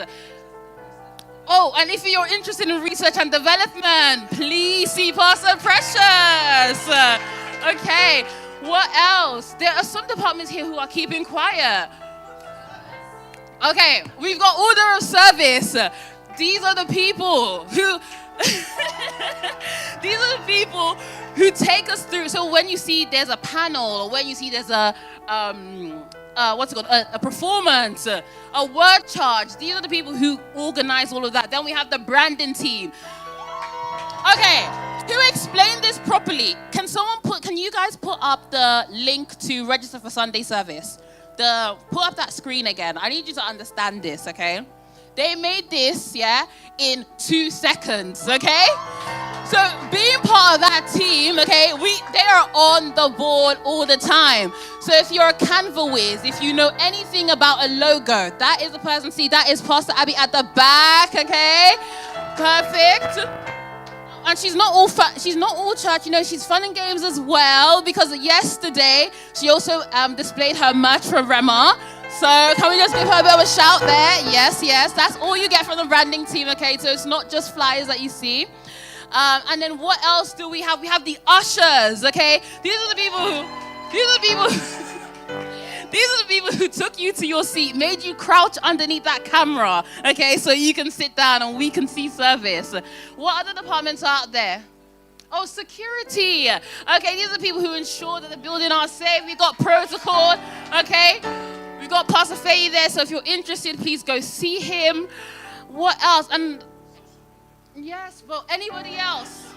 Oh, and if you're interested in research and development, please see Pastor Precious. Okay, what else? There are some departments here who are keeping quiet. Okay, we've got order of service. These are the people who take us through. So when you see there's a panel, or when you see there's a a performance, a word charge, these are the people who organize all of that. Then we have the branding team. Okay, who explained this properly? Can you guys put up the link to register for Sunday service? Put up that screen again. I need you to understand this, okay? They made this, in 2 seconds, okay? So being part of that team, okay, they are on the board all the time. So if you're a Canva whiz, if you know anything about a logo, that is the person, see, that is Pastor Abby at the back, okay? Perfect. And she's not all church, she's fun and games as well, because yesterday she also displayed her merch for Rema. So can we just give her a bit of a shout there? Yes, that's all you get from the branding team, okay? So it's not just flyers that you see. And then what else do we have? We have the ushers, okay? These are the people who took you to your seat, made you crouch underneath that camera, okay? So you can sit down and we can see service. What other departments are out there? Oh, security. Okay, these are the people who ensure that the building are safe. We've got protocol, okay? We've got Pastor Faye there, so if you're interested, please go see him. What else? And yes, well, anybody else?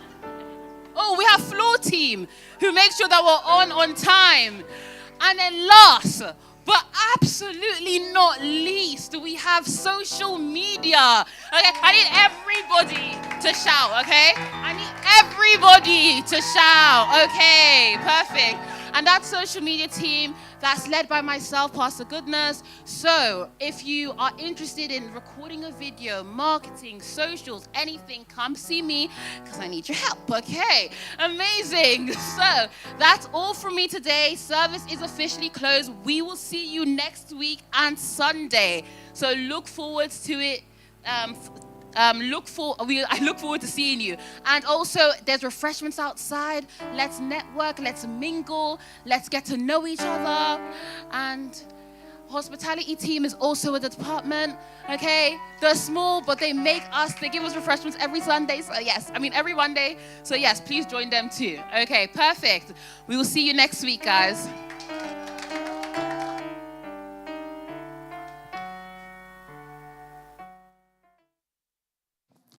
Oh, we have floor team who make sure that we're on time. And then last, but absolutely not least, we have social media. Okay, I need everybody to shout, okay? I need everybody to shout. Okay, perfect. And that social media team, that's led by myself, Pastor Goodness. So if you are interested in recording a video, marketing, socials, anything, come see me because I need your help, okay? Amazing. So that's all from me today. Service is officially closed. We will see you next week and Sunday. So look forward to it. I look forward to seeing you. And also, there's refreshments outside. Let's network, let's mingle, let's get to know each other. And hospitality team is also a department, okay? They're small, but they give us refreshments every Sunday. So every Monday. So yes, please join them too. Okay, perfect. We will see you next week, guys.